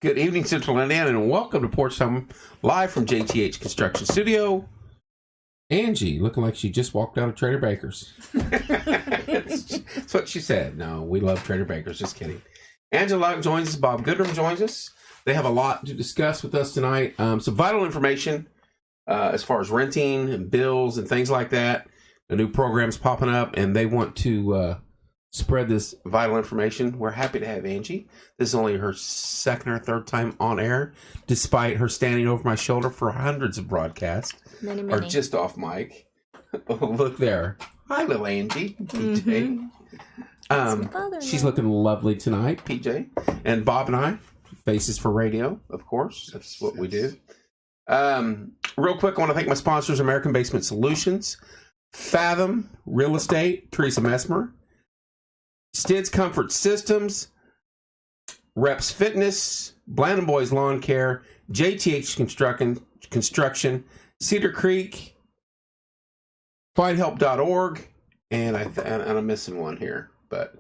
Good evening, Central Indiana, and welcome to Porch Time, live from JTH Construction Studio. Angie, looking like she just walked out of Trader Baker's. That's what she said. No, we love Trader Baker's. Just kidding. Angie Lauck joins us. Bob Goodrum joins us. They have a lot to discuss with us tonight. Some vital information as far as renting and bills and things like that. A new program's popping up, and they want to spread this vital information. We're happy to have Angie. This is only her second or third time on air, despite her standing over my shoulder for hundreds of broadcasts. Many. Or just off mic. Oh, look there. Hi, little Angie. PJ. She's looking lovely tonight, PJ. And Bob and I, Faces for Radio, of course. That's what we do. Real quick, I want to thank my sponsors, American Basement Solutions, Fathom Real Estate, Teresa Messmer, Stids Comfort Systems, Reps Fitness, Bland & Boys Lawn Care, JTH Construction, Cedar Creek, FindHelp.org, and I'm missing one here, but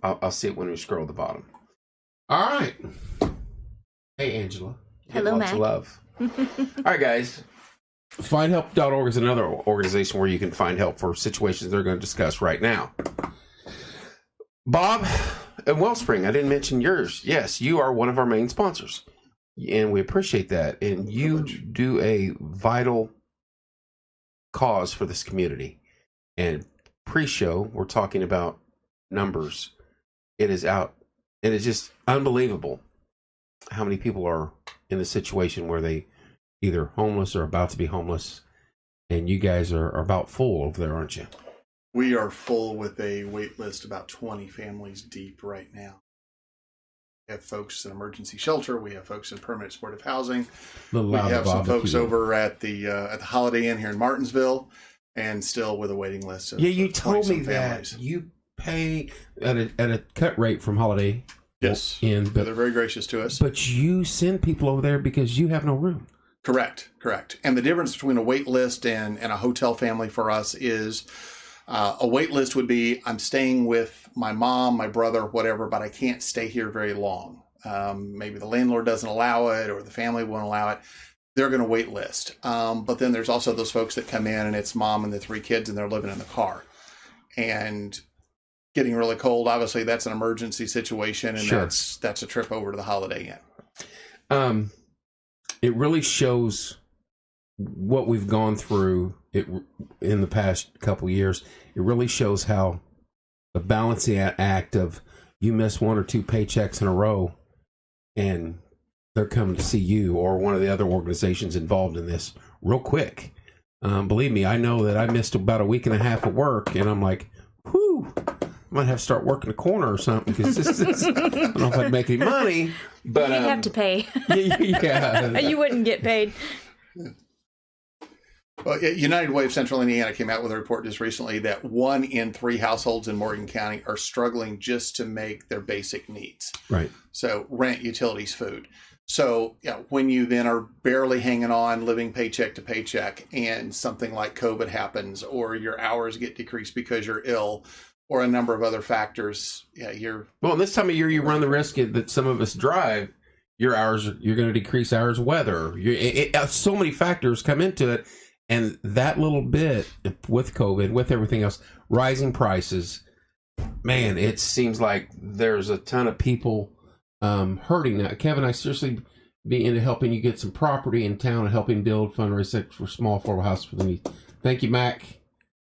I'll see it when we scroll to the bottom. All right. Hey, Angela. Hello, lots of Mac. love. All right, guys. FindHelp.org is another organization where you can find help for situations they're going to discuss right now. Bob and Wellspring, I didn't mention yours. Yes, you are one of our main sponsors, and we appreciate that. And you do a vital cause for this community. And pre-show, we're talking about numbers. It is out. It is just unbelievable how many people are in the situation where they either homeless or about to be homeless. And you guys are about full over there, aren't you? We are full with a wait list about 20 families deep right now. We have folks in emergency shelter. We have folks in permanent supportive housing. We have some folks over at the Holiday Inn here in Martinsville, and still with a waiting list. Yeah, you told me that you pay at a cut rate from Holiday. Yes, Inn, but they're very gracious to us. But you send people over there because you have no room. Correct. And the difference between a wait list and a hotel family for us is a wait list would be, I'm staying with my mom, my brother, whatever, but I can't stay here very long. Maybe the landlord doesn't allow it or the family won't allow it. They're going to wait list. But then there's also those folks that come in and it's mom and the 3 kids and they're living in the car. And getting really cold, obviously that's an emergency situation, and sure, that's a trip over to the Holiday Inn. It really shows what we've gone through in the past couple years. It really shows how the balancing act of you miss 1 or 2 paychecks in a row and they're coming to see you or one of the other organizations involved in this real quick. Believe me, I know that I missed about a week and a half of work, and I'm like, whew, I might have to start working a corner or something, because this is, I don't know if I'd make any money. But you'd have to pay. Yeah. You wouldn't get paid. Well, United Way of Central Indiana came out with a report just recently that 1 in 3 households in Morgan County are struggling just to make their basic needs. Right. So rent, utilities, food. So when you then are barely hanging on, living paycheck to paycheck, and something like COVID happens, or your hours get decreased because you're ill, or a number of other factors, well, this time of year you run the risk that some of us drive. You're going to decrease hours, weather. So many factors come into it. And that little bit with COVID, with everything else, rising prices, man, it seems like there's a ton of people hurting now. Kevin, I seriously be into helping you get some property in town and helping build fundraising for small affordable houses for the needy. Thank you, Mac.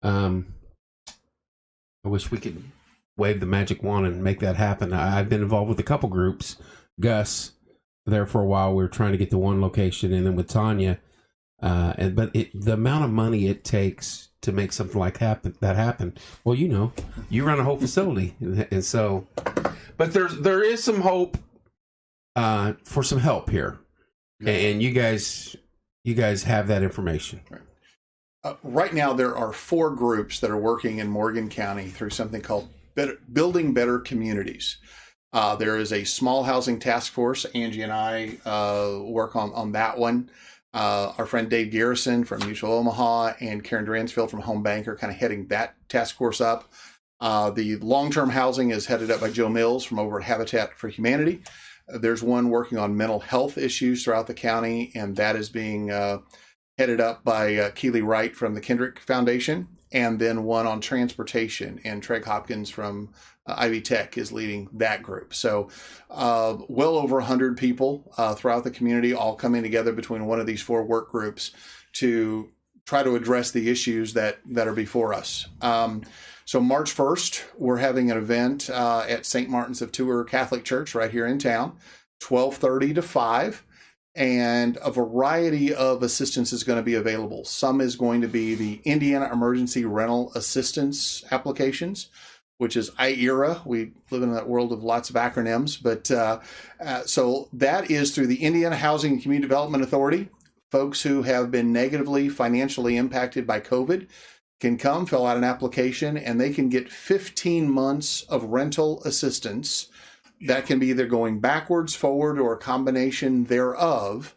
I wish we could wave the magic wand and make that happen. I've been involved with a couple groups. Gus, there for a while, we were trying to get to one location, and then with Tanya. But the amount of money it takes to make something like that happen. Well, you run a whole facility, and so, but there is some hope for some help here, and you guys have that information. Right. Right now, there are 4 groups that are working in Morgan County through something called Building Better Communities. There is a small housing task force. Angie and I work on that one. Our friend Dave Garrison from Mutual Omaha and Karen Dransfield from Home Bank are kind of heading that task force up. The long-term housing is headed up by Joe Mills from over at Habitat for Humanity. There's one working on mental health issues throughout the county, and that is being headed up by Keely Wright from the Kendrick Foundation, and then one on transportation, and Treg Hopkins from Ivy Tech is leading that group. So well over 100 people throughout the community all coming together between one of these 4 work groups to try to address the issues that are before us. So March 1st, we're having an event at St. Martin's of Tours Catholic Church right here in town, 12:30 to 5. And a variety of assistance is going to be available. Some is going to be the Indiana Emergency Rental Assistance applications, which is IERA. We live in that world of lots of acronyms. But so that is through the Indiana Housing and Community Development Authority. Folks who have been negatively financially impacted by COVID can come, fill out an application, and they can get 15 months of rental assistance. That can be either going backwards, forward, or a combination thereof.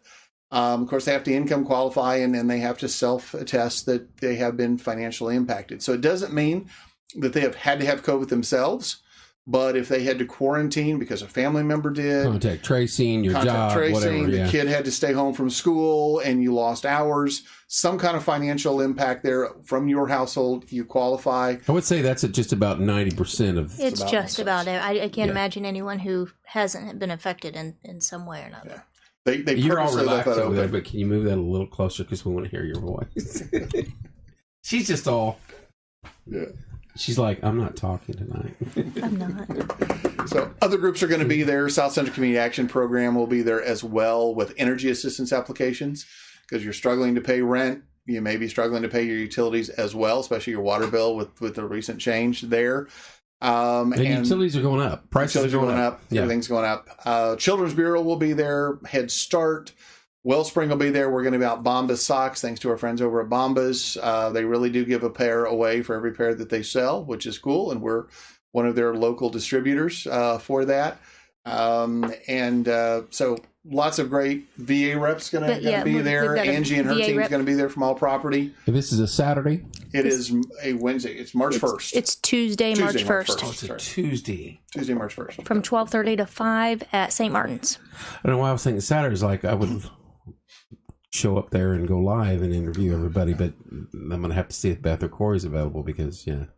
Of course, they have to income qualify, and then they have to self-attest that they have been financially impacted. So it doesn't mean that they have had to have COVID themselves, but if they had to quarantine because a family member did, contact tracing, your job, whatever, the kid had to stay home from school and you lost hours, some kind of financial impact there from your household, you qualify. I would say that's at just about 90% of. It's just about it. I can't imagine anyone who hasn't been affected in some way or another. Yeah. They You're all relaxed over there, but can you move that a little closer because we want to hear your voice? She's just all. Yeah. She's like, I'm not talking tonight. I'm not. So other groups are going to be there. South Central Community Action Program will be there as well with energy assistance applications because you're struggling to pay rent. You may be struggling to pay your utilities as well, especially your water bill with the recent change there. And utilities are going up. Prices are going up. Yeah. Everything's going up. Children's Bureau will be there. Head Start. Wellspring will be there. We're going to be out Bombas socks, thanks to our friends over at Bombas. They really do give a pair away for every pair that they sell, which is cool. And we're one of their local distributors for that. So lots of great VA reps going to be there. Angie and her team is going to be there from All Property. If this is a Saturday? It is a Wednesday. It's March 1st. It's Tuesday, March 1st. Oh, it's a Tuesday. Tuesday, March 1st. From 12:30 to 5 at St. Martin's. I don't know why I was thinking Saturday's like I would show up there and go live and interview everybody, but I'm going to have to see if Beth or Corey's available because, the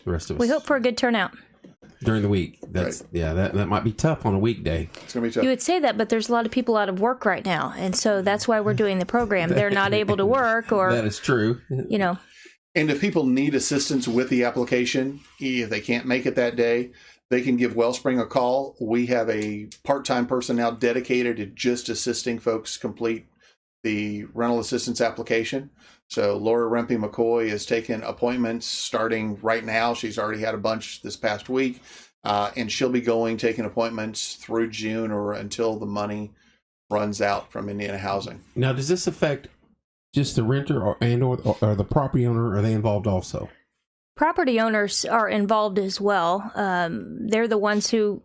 rest of us. We hope for a good turnout. During the week. That's right. That might be tough on a weekday. It's going to be tough. You would say that, but there's a lot of people out of work right now, and so that's why we're doing the program. They're not able to work or... That is true. And if people need assistance with the application, if they can't make it that day, they can give Wellspring a call. We have a part-time person now dedicated to just assisting folks complete the rental assistance application. So Laura Rempe McCoy has taken appointments starting right now. She's already had a bunch this past week. And she'll be taking appointments through June or until the money runs out from Indiana Housing. Now, does this affect just the renter or the property owner? Are they involved also? Property owners are involved as well. They're the ones who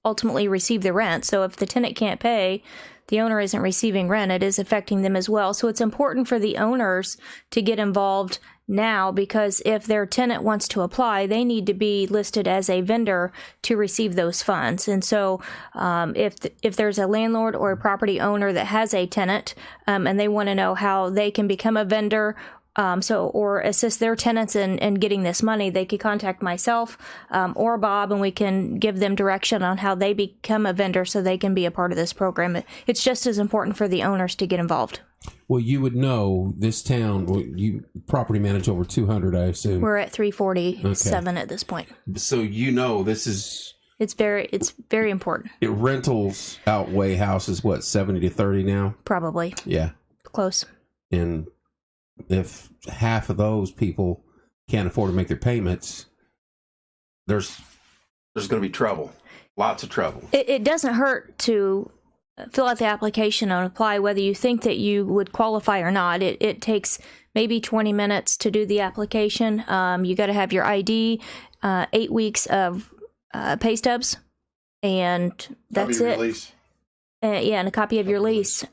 ultimately receive the rent. So if the tenant can't pay, the owner isn't receiving rent, it is affecting them as well. So it's important for the owners to get involved now because if their tenant wants to apply, they need to be listed as a vendor to receive those funds. And so if there's a landlord or a property owner that has a tenant and they want to know how they can become a vendor or assist their tenants in getting this money, they could contact myself or Bob, and we can give them direction on how they become a vendor so they can be a part of this program. It's just as important for the owners to get involved. Well, you would know this town, you property manage over 200, I assume. We're at 347 at this point. So this is... It's very important. Rentals outweigh houses, 70 to 30 now? Probably. Yeah. Close. And if half of those people can't afford to make their payments, there's going to be trouble. Lots of trouble. It doesn't hurt to fill out the application and apply whether you think that you would qualify or not. It takes maybe 20 minutes to do the application. You got to have your ID, 8 weeks of pay stubs, and that's it. Release. And a copy of your lease.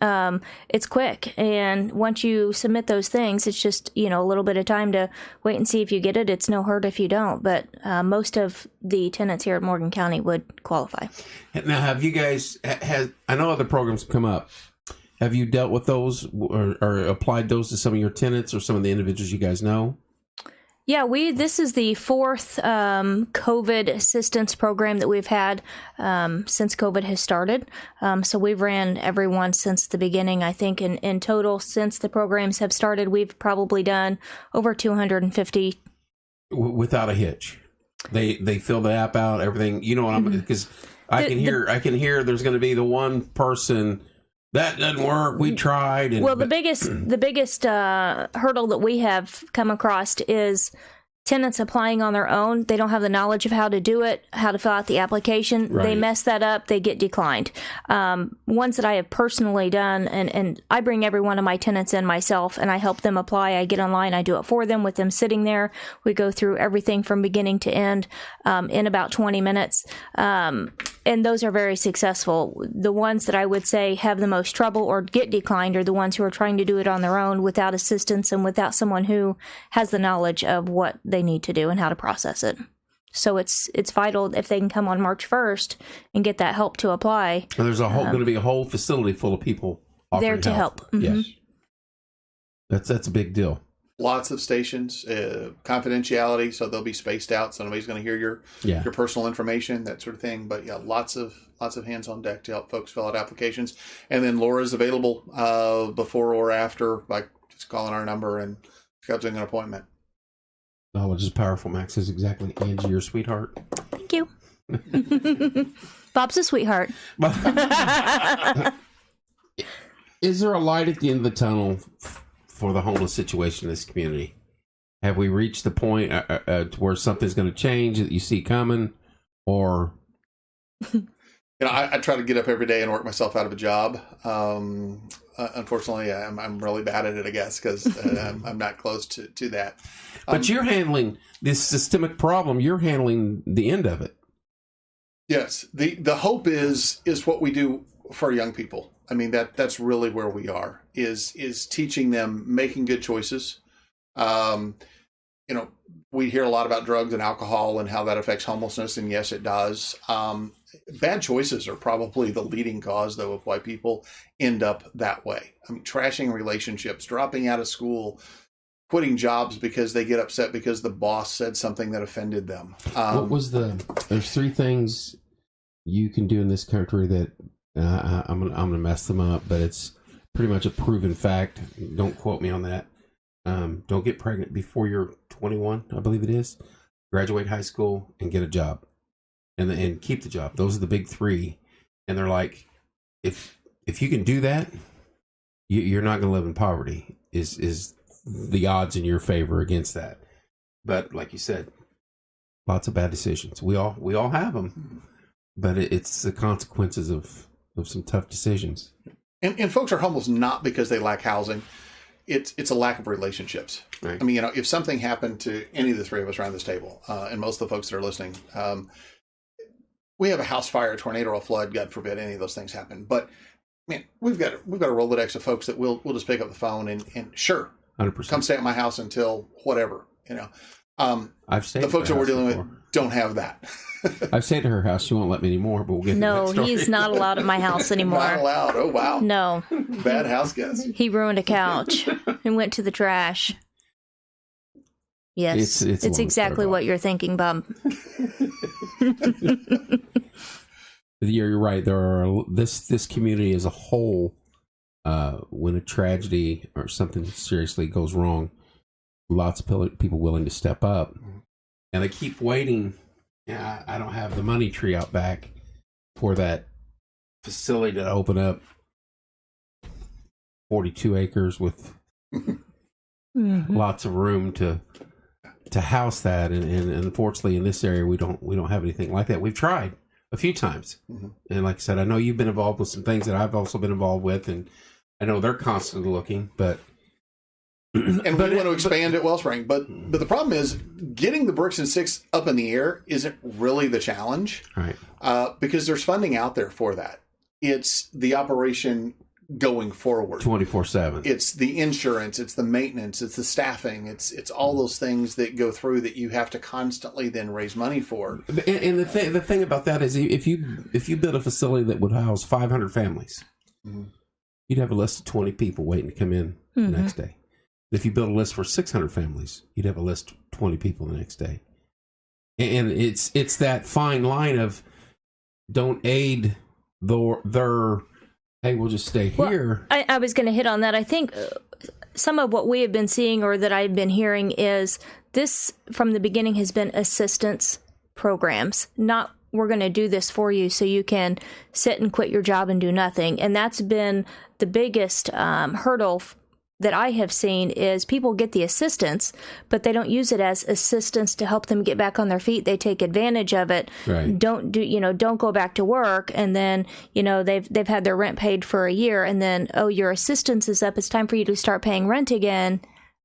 It's quick. And once you submit those things, it's just, a little bit of time to wait and see if you get it. It's no hurt if you don't. But most of the tenants here at Morgan County would qualify. Now, have you guys, I know other programs come up. Have you dealt with those or applied those to some of your tenants or some of the individuals you guys know? Yeah, this is the fourth COVID assistance program that we've had since COVID has started. So we've ran everyone since the beginning. I think in total, since the programs have started, we've probably done over 250. Without a hitch. They fill the app out, everything. You know what I'm, because I can hear there's going to be the one person that doesn't work. We tried. The biggest hurdle that we have come across is tenants applying on their own. They don't have the knowledge of how to do it, how to fill out the application. Right. They mess that up. They get declined. Ones that I have personally done, and I bring every one of my tenants in myself, and I help them apply. I get online. I do it for them with them sitting there. We go through everything from beginning to end in about 20 minutes. And those are very successful. The ones that I would say have the most trouble or get declined are the ones who are trying to do it on their own without assistance and without someone who has the knowledge of what they need to do and how to process it. So it's vital if they can come on March 1st and get that help to apply. And there's going to be a whole facility full of people there to help. Yes, that's a big deal. Lots of stations, confidentiality, so they'll be spaced out, so nobody's going to hear your personal information, that sort of thing. But yeah, lots of hands on deck to help folks fill out applications. And then Laura's available before or after by just calling our number and scheduling an appointment. Oh, which is powerful, Max. Is exactly Angie, your sweetheart. Thank you. Bob's a sweetheart. Is there a light at the end of the tunnel for the homeless situation in this community? Have we reached the point where something's going to change that you see coming, or? I try to get up every day and work myself out of a job. Unfortunately, I'm really bad at it, I guess, because I'm not close to that. But you're handling this systemic problem. You're handling the end of it. Yes. The hope is what we do for young people. I mean, that's really where we are, is teaching them making good choices. We hear a lot about drugs and alcohol and how that affects homelessness, and yes, it does. Bad choices are probably the leading cause, though, of why people end up that way. I mean, trashing relationships, dropping out of school, quitting jobs because they get upset because the boss said something that offended them. There's three things you can do in this country that I'm gonna mess them up, but it's pretty much a proven fact. Don't quote me on that. Don't get pregnant before you're 21, I believe it is. Graduate high school and get a job, and keep the job. Those are the big three. And they're like, if you can do that, you're not going to live in poverty. Is the odds in your favor against that? But like you said, lots of bad decisions. We all have them, but it's the consequences of some tough decisions. And folks are homeless not because they lack housing. It's a lack of relationships. Right. I mean, if something happened to any of the three of us around this table, and most of the folks that are listening, we have a house fire, a tornado, or a flood. God forbid any of those things happen. But man, we've got a Rolodex of folks that we'll just pick up the phone and sure, 100%. Come stay at my house until whatever. I've stayed. The folks that we're dealing with don't have that. I've stayed to her house. She won't let me anymore, but we'll get to that story. He's not allowed at my house anymore. Not allowed. Oh, wow. No. Bad house guest. He ruined a couch and went to the trash. Yes. It's exactly what you're thinking, Bob. You're right. There are this community as a whole, when a tragedy or something seriously goes wrong, lots of people willing to step up. And they keep waiting. Yeah, I don't have the money tree out back for that facility to open up. 42 acres with lots of room to house that, and unfortunately in this area we don't have anything like that. We've tried a few times, and like I said, I know you've been involved with some things that I've also been involved with, and I know they're constantly looking, but. And we want to expand at Wellspring, but the problem is getting the bricks and sticks up in the air isn't really the challenge, right? Because there's funding out there for that. It's the operation going forward 24/7. It's the insurance, it's the maintenance, it's the staffing, it's all those things that go through that you have to constantly then raise money for. And the thing about that is, if you build a facility that would house 500 families, you'd have a list of 20 people waiting to come in the next day. If you build a list for 600 families, you'd have a list of 20 people the next day. And it's that fine line of don't aid their hey, we'll just stay here. Well, I was going to hit on that. I think some of what we have been seeing or that I've been hearing is this from the beginning has been assistance programs, not we're going to do this for you so you can sit and quit your job and do nothing. And that's been the biggest hurdle that I have seen is people get the assistance, but they don't use it as assistance to help them get back on their feet. They take advantage of it. Right. Don't go back to work. And then, they've had their rent paid for a year. And then, your assistance is up. It's time for you to start paying rent again.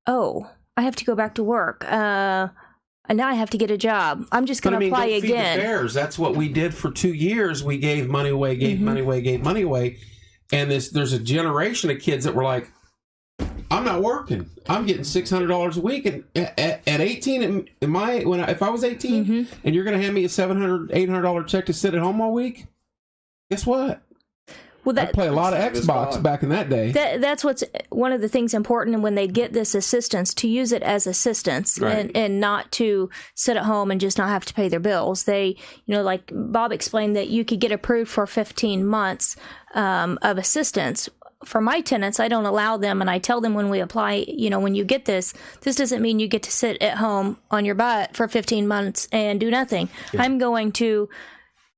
Oh, I have to go back to work. And now I have to get a job. I'm just going to apply again. Feed the bears. That's what we did for 2 years. We gave money away, gave money away. And there's a generation of kids that were like, I'm not working. I'm getting $600 a week, and at 18, if I was 18, and you're going to hand me a $700, $800 check to sit at home all week, guess what? Well, I play a lot of Xbox back in that day. That's what's one of the things important when they get this assistance, to use it as assistance, right, and not to sit at home and just not have to pay their bills. They, like Bob explained, that you could get approved for 15 months of assistance. For my tenants, I don't allow them, and I tell them when we apply, when you get this doesn't mean you get to sit at home on your butt for 15 months and do nothing. Yeah. I'm going to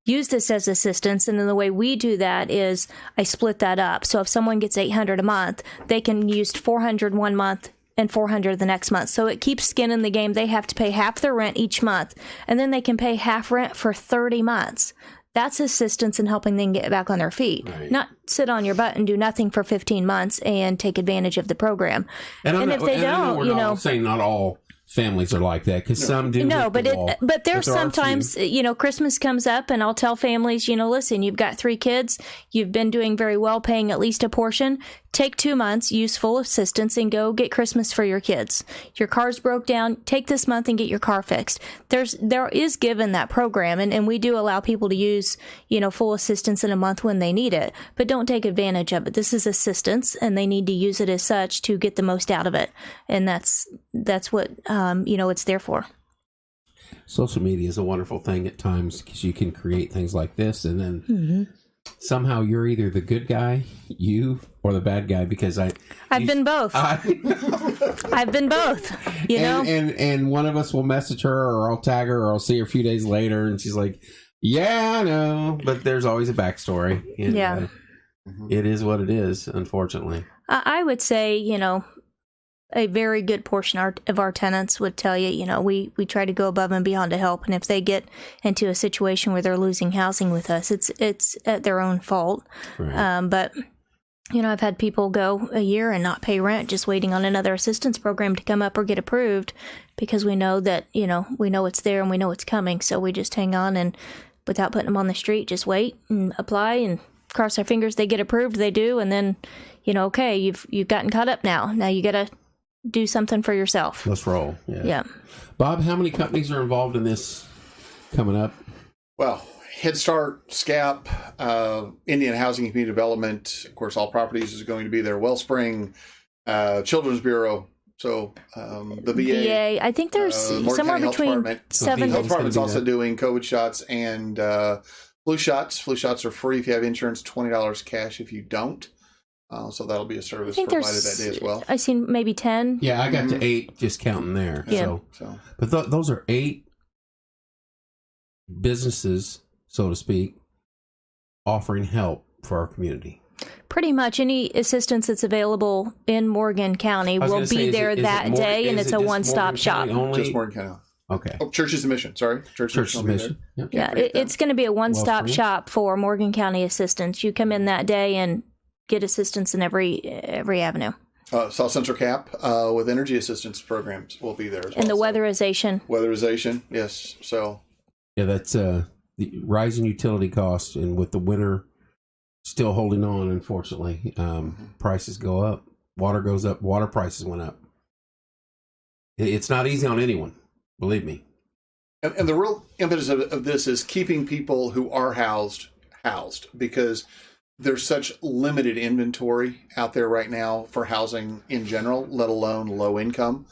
use this as assistance, and then the way we do that is I split that up. So if someone gets $800 a month, they can use $400 one month and $400 the next month. So it keeps skin in the game. They have to pay half their rent each month, and then they can pay half rent for 30 months. That's assistance in helping them get back on their feet, not sit on your butt and do nothing for 15 months and take advantage of the program. And if they don't, we're not saying not all families are like that, because some do. No, but there's sometimes, Christmas comes up, and I'll tell families, listen, you've got 3 kids, you've been doing very well paying at least a portion. Take 2 months, use full assistance, and go get Christmas for your kids. Your car's broke down, take this month and get your car fixed. There is given that program, and we do allow people to use, full assistance in a month when they need it, but don't take advantage of it. This is assistance, and they need to use it as such to get the most out of it. And that's what, it's there for. Social media is a wonderful thing at times, because you can create things like this, and then somehow you're either the good guy, or the bad guy, because I've been both. I've been both, And one of us will message her, or I'll tag her, or I'll see her a few days later, and she's like, yeah, I know. But there's always a backstory. And, it is what it is, unfortunately. I would say, a very good portion of our tenants would tell you, we try to go above and beyond to help. And if they get into a situation where they're losing housing with us, it's at their own fault. Right. But, I've had people go a year and not pay rent, just waiting on another assistance program to come up or get approved, because we know that, we know it's there and we know it's coming. So we just hang on, and without putting them on the street, just wait and apply and cross our fingers they get approved. They do. And then, okay, you've gotten caught up now. Now you got to do something for yourself. Let's roll. Yeah. Bob, how many companies are involved in this coming up? Well, Head Start, SCAP, Indian Housing and Community Development, of course, All Properties is going to be there, Wellspring, Children's Bureau, so the VA. I think there's somewhere between 7 Health Department's also doing COVID shots and flu shots. Flu shots are free if you have insurance, $20 cash if you don't. So that'll be a service provided that day as well. I've seen maybe 10. Yeah, I got to 8 just counting there. Yeah. So. But those are 8 businesses, so to speak, offering help for our community. Pretty much any assistance that's available in Morgan County will be there that day, and it's a one-stop shop. Just Morgan County. Okay. Oh, Church's Mission. Sorry, Church's Mission. Yep. Yeah, it's going to be a one-stop shop for Morgan County assistance. You come in that day and get assistance in every avenue. South Central CAP with energy assistance programs will be there as well. And the weatherization. Weatherization, yes. So yeah, that's the rising utility costs, and with the winter still holding on, unfortunately. Prices go up. Water goes up. Water prices went up. It's not easy on anyone, believe me. And the real impetus of this is keeping people who are housed, because there's such limited inventory out there right now for housing in general, let alone low income.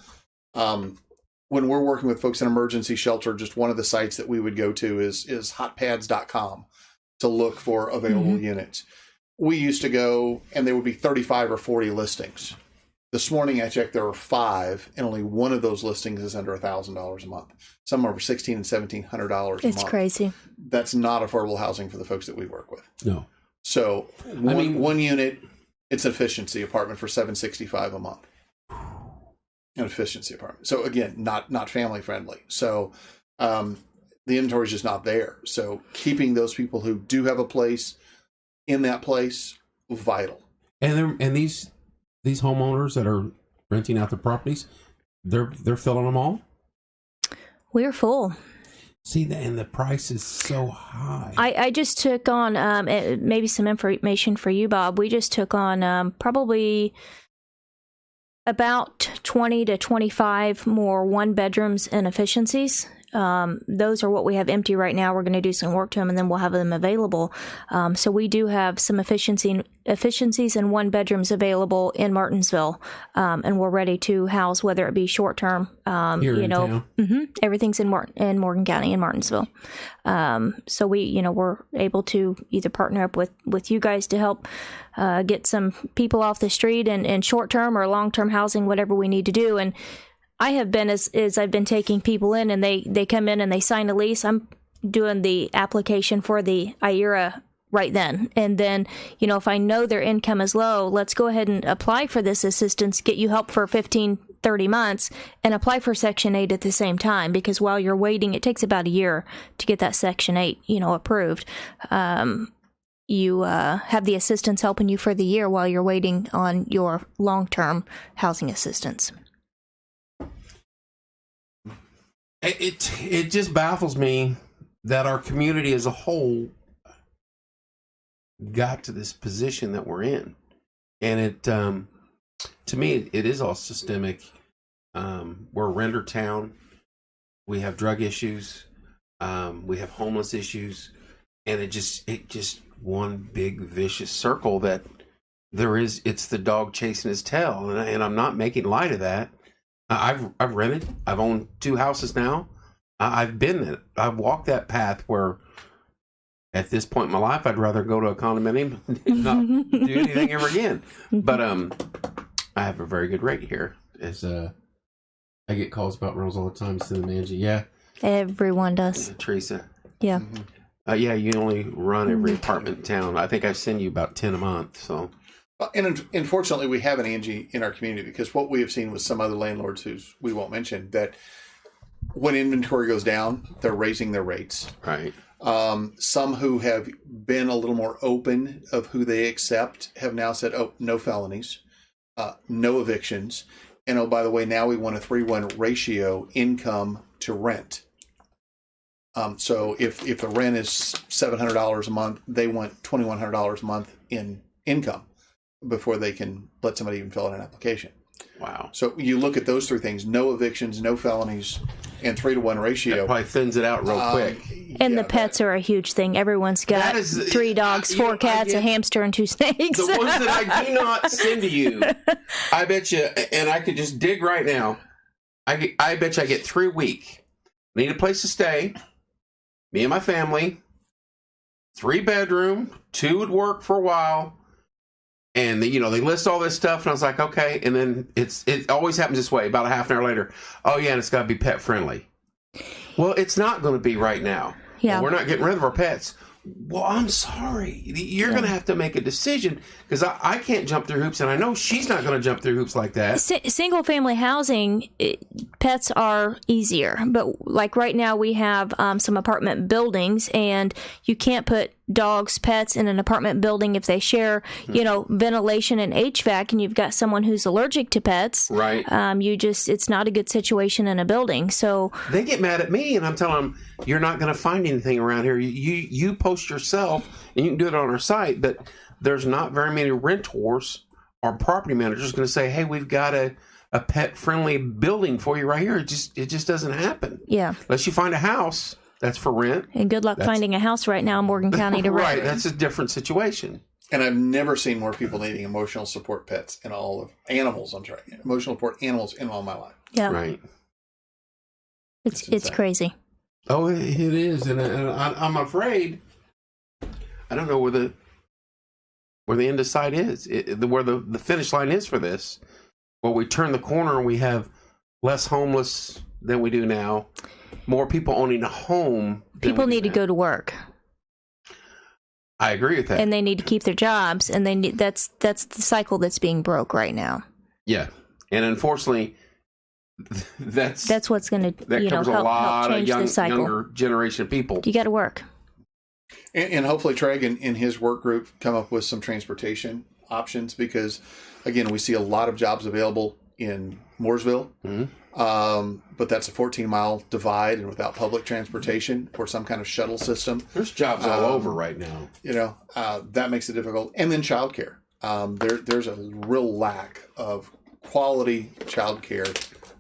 When we're working with folks in emergency shelter, just one of the sites that we would go to is hotpads.com to look for available units. We used to go, and there would be 35 or 40 listings. This morning I checked, there were 5, and only one of those listings is under $1,000 a month. Some are over $1,600 and $1,700 a month. It's crazy. That's not affordable housing for the folks that we work with. No. So one unit, it's an efficiency apartment for $765 a month. An efficiency apartment. So again, not family friendly. So the inventory is just not there. So keeping those people who do have a place in that place, vital. And these homeowners that are renting out their properties, they're filling them all. We're full. See, and the price is so high. I just took on maybe some information for you, Bob. We just took on probably about 20 to 25 more one-bedrooms and efficiencies. Those are what we have empty right now. We're going to do some work to them, and then we'll have them available. So we do have some efficiencies and one-bedrooms available in Martinsville, and we're ready to house, whether it be short-term. Here in town. Everything's in Morgan County in Martinsville. So we're able to either partner up with you guys to help get some people off the street and short-term or long-term housing, whatever we need to do. And I have been, as I've been taking people in and they come in and they sign a lease, I'm doing the application for the IERA right then. And then, if I know their income is low, let's go ahead and apply for this assistance, get you help for 15, 30 months, and apply for Section 8 at the same time. Because while you're waiting, it takes about a year to get that Section 8, approved. You have the assistance helping you for the year while you're waiting on your long-term housing assistance. It just baffles me that our community as a whole got to this position that we're in, and it to me it is all systemic. We're a renter town. We have drug issues. We have homeless issues, and it just one big vicious circle that there is. It's the dog chasing his tail, and I'm not making light of that. I've rented. I've owned 2 houses now. I've been there. I've walked that path where, at this point in my life, I'd rather go to a condominium and not do anything ever again. But I have a very good rate here. As I get calls about rentals all the time. Send them, Angie. Yeah, everyone does. Teresa. Yeah. Yeah, you only run every apartment in town. I think I send you about 10 a month. So. And unfortunately, we have an Angie in our community, because what we have seen with some other landlords who we won't mention, that when inventory goes down, they're raising their rates. Right. Some who have been a little more open of who they accept have now said, oh, no felonies, no evictions. And oh, by the way, now we want a 3-1 ratio income to rent. So if the rent is $700 a month, they want $2,100 a month in income before they can let somebody even fill out an application. Wow. So you look at those 3 things: no evictions, no felonies, and 3-to-1 ratio. That probably thins it out real quick. And the pets are a huge thing. Everyone's got 3 dogs, 4 cats, a hamster, and 2 snakes. The ones that I do not send to you, I bet you, and I could just dig right now, I bet you I get 3 a week. Need a place to stay. Me and my family. 3-bedroom, 2 would work for a while. And they list all this stuff, and I was like, okay. And then it always happens this way. About a half an hour later, oh yeah, and it's got to be pet friendly. Well, it's not going to be right now. Yeah, well, we're not getting rid of our pets. Well, I'm sorry. You're going to have to make a decision, because I can't jump through hoops, and I know she's not going to jump through hoops like that. Single-family housing, pets are easier. But like right now, we have some apartment buildings, and you can't put dogs, pets in an apartment building, if they share, ventilation and HVAC, and you've got someone who's allergic to pets, right? It's not a good situation in a building. So they get mad at me, and I'm telling them, you're not going to find anything around here. You post yourself, and you can do it on our site, but there's not very many renters or property managers going to say, hey, we've got a pet-friendly building for you right here. It just doesn't happen. Yeah. Unless you find a house that's for rent. And good luck finding a house right now in Morgan County to rent. Right, that's a different situation. And I've never seen more people needing emotional support pets in all of animals. Emotional support animals in all my life. Yeah. Right. It's crazy. Oh, it is. And I'm afraid, I don't know where the end of sight is, where the finish line is for this. Well, we turn the corner and we have less homeless than we do now. More people owning a home. People need to go to work. I agree with that. And they need to keep their jobs, and that's the cycle that's being broke right now. Yeah. And unfortunately, that's what's going to help change the cycle. Younger generation of people. You got to work. And hopefully Treg in his work group come up with some transportation options, because, again, we see a lot of jobs available in Mooresville, but that's a 14-mile divide, and without public transportation or some kind of shuttle system. There's jobs all over right now. That makes it difficult. And then childcare. There's a real lack of quality childcare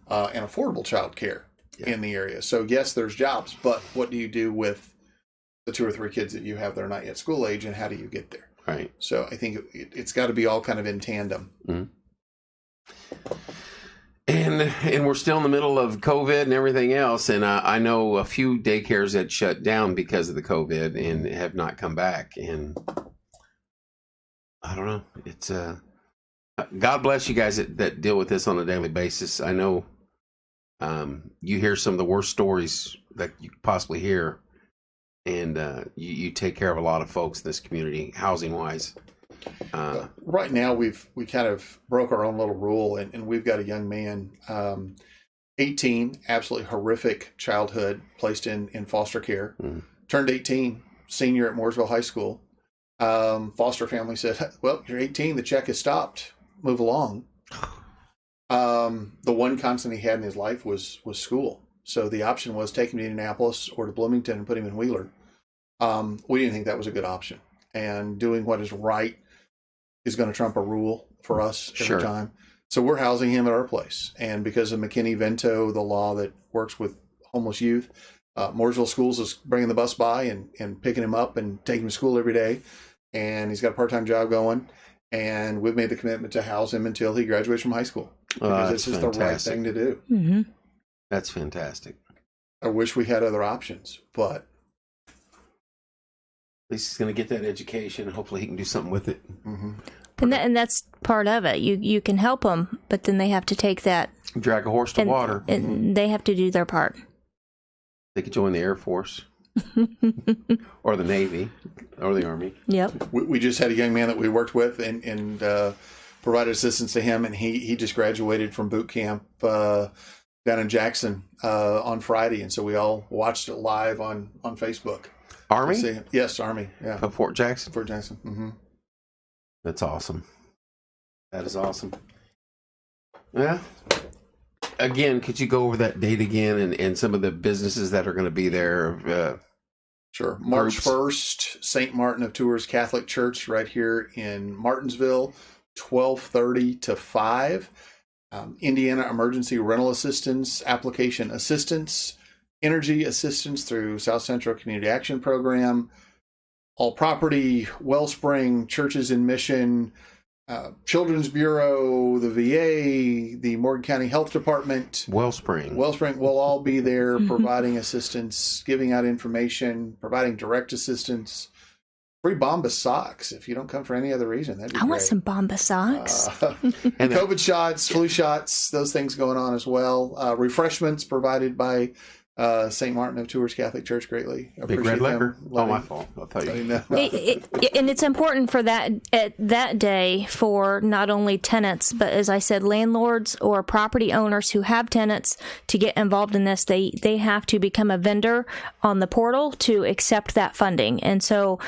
and affordable childcare in the area. So, yes, there's jobs, but what do you do with the 2 or 3 kids that you have that are not yet school age, and how do you get there? Right. So I think it's got to be all kind of in tandem. Mm-hmm. And we're still in the middle of COVID and everything else. And I know a few daycares that shut down because of the COVID and have not come back. And I don't know. It's God bless you guys that deal with this on a daily basis. I know you hear some of the worst stories that you could possibly hear. And you take care of a lot of folks in this community, housing wise. Right now, we kind of broke our own little rule, and we've got a young man, 18, absolutely horrific childhood, placed in foster care. Turned 18, senior at Mooresville High School. Foster family said, "Well, you're 18. The check has stopped. Move along." The one constant he had in his life was school. So the option was take him to Indianapolis or to Bloomington and put him in Wheeler. We didn't think that was a good option. And doing what is right is going to trump a rule for us every time. So we're housing him at our place. And because of McKinney-Vento, the law that works with homeless youth, Mooresville Schools is bringing the bus by and picking him up and taking him to school every day. And he's got a part-time job going. And we've made the commitment to house him until he graduates from high school. Because it's just the right thing to do. Mm-hmm. That's fantastic. I wish we had other options, but at least he's going to get that education. Hopefully he can do something with it. Mm-hmm. And that's part of it. You can help them, but then they have to take that. Drag a horse to water. And they have to do their part. They could join the Air Force. Or the Navy. Or the Army. Yep. We just had a young man that we worked with and provided assistance to him, and he just graduated from boot camp down in Jackson on Friday, and so we all watched it live on Facebook. Army? Yes, Army. Yeah. Of Fort Jackson? Fort Jackson. Mm-hmm. That's awesome. That is awesome. Yeah. Again, could you go over that date again and some of the businesses that are going to be there? Sure. March 1st, St. Martin of Tours Catholic Church right here in Martinsville, 12:30 to 5. Indiana Emergency Rental Assistance, Application Assistance, Energy Assistance through South Central Community Action Program, All Property, Wellspring, Churches in Mission, Children's Bureau, the VA, the Morgan County Health Department. Wellspring will all be there providing assistance, giving out information, providing direct assistance. Free Bombas socks if you don't come for any other reason. That'd be great. Want some Bombas socks. And COVID shots, flu shots, those things going on as well. Refreshments provided by St. Martin of Tours Catholic Church greatly. Big red letter. Oh, my fault. I'll tell you. And it's important for that day for not only tenants, but as I said, landlords or property owners who have tenants to get involved in this. They have to become a vendor on the portal to accept that funding. And so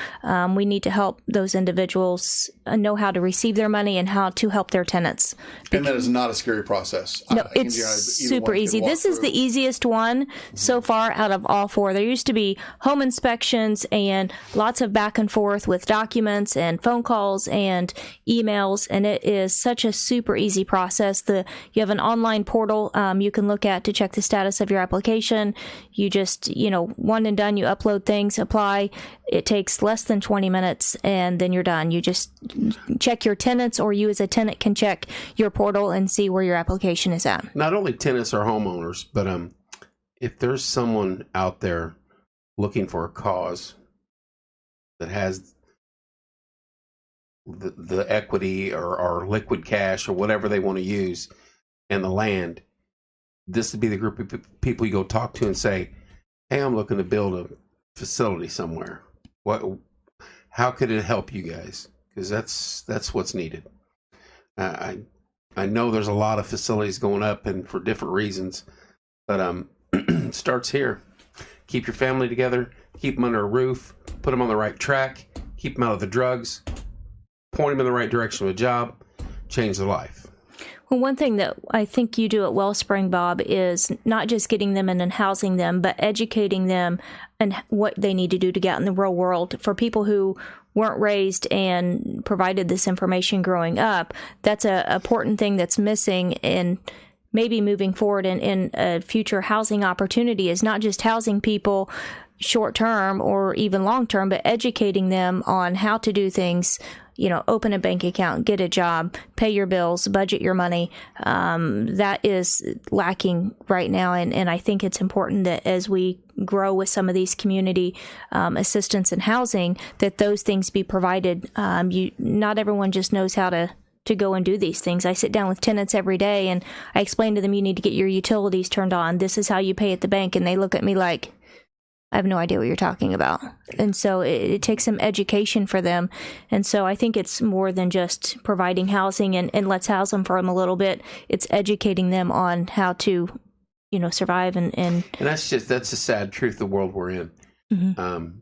we need to help those individuals know how to receive their money and how to help their tenants. And that is not a scary process. No, it's super easy. This is the easiest one so far out of all four. There used to be home inspections and lots of back and forth with documents and phone calls and emails, and it is such a super easy process. You have an online portal you can look at to check the status of your application. You just, one and done, you upload things, apply. It takes less than 20 minutes, and then you're done. You just check your tenants, or you as a tenant can check your portal and see where your application is at. Not only tenants or homeowners, but if there's someone out there looking for a cause that has the equity or liquid cash or whatever they want to use and the land, this would be the group of people you go talk to and say, hey, I'm looking to build a facility somewhere. How could it help you guys? Because that's what's needed. I know there's a lot of facilities going up and for different reasons, but it starts here. Keep your family together, keep them under a roof, put them on the right track, keep them out of the drugs, point them in the right direction with a job, change their life. Well, one thing that I think you do at Wellspring, Bob, is not just getting them in and housing them, but educating them and what they need to do to get out in the real world. For people who weren't raised and provided this information growing up, that's an important thing that's missing in maybe moving forward in a future housing opportunity, is not just housing people short term or even long term, but educating them on how to do things. Open a bank account, get a job, pay your bills, budget your money. That is lacking right now. And I think it's important that as we grow with some of these community assistance and housing, that those things be provided. Not everyone just knows how to go and do these things. I sit down with tenants every day and I explain to them, you need to get your utilities turned on. This is how you pay at the bank. And they look at me like, I have no idea what you're talking about. And so it takes some education for them. And so I think it's more than just providing housing and let's house them for them a little bit. It's educating them on how to, survive and that's a sad truth of the world we're in. Mm-hmm.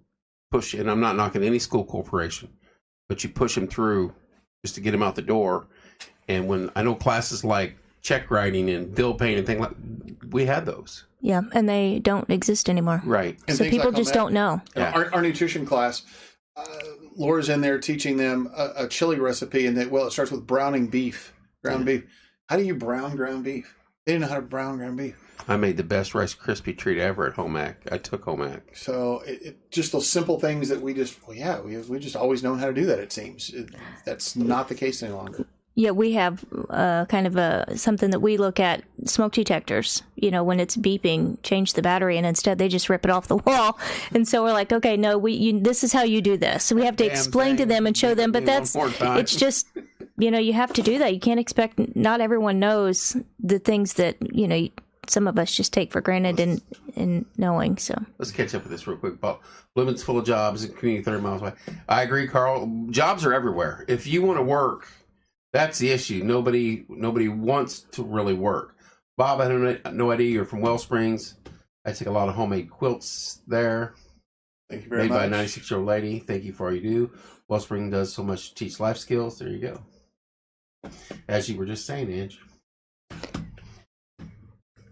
Push, and I'm not knocking any school corporation, but you push them through just to get them out the door. And when I know classes like check writing and bill paying and things like, we had those. Yeah, and they don't exist anymore. Right. And so people just don't know. Yeah. Our nutrition class, Laura's in there teaching them a chili recipe, and it starts with browning beef, ground beef. How do you brown ground beef? They didn't know how to brown ground beef. I made the best Rice Krispie treat ever at home ec. I took home ec. So just those simple things that we just always known how to do that, it seems. That's not the case any longer. Yeah, we have kind of something that we look at, smoke detectors. When it's beeping, change the battery, and instead they just rip it off the wall. And so we're like, okay, no, this is how you do this. So we have to explain to them and show them, but it's just, you have to do that. You can't expect, not everyone knows the things that, some of us just take for granted in knowing. So let's catch up with this real quick. Bloomington's full of jobs and community 30 miles away. I agree, Carl. Jobs are everywhere. If you want to work, that's the issue. Nobody wants to really work. Bob, I had no idea you're from Wellsprings. I take a lot of homemade quilts there. Thank you very much. Made by a 96-year-old lady. Thank you for all you do. Wellspring does so much to teach life skills. There you go. As you were just saying, Ange.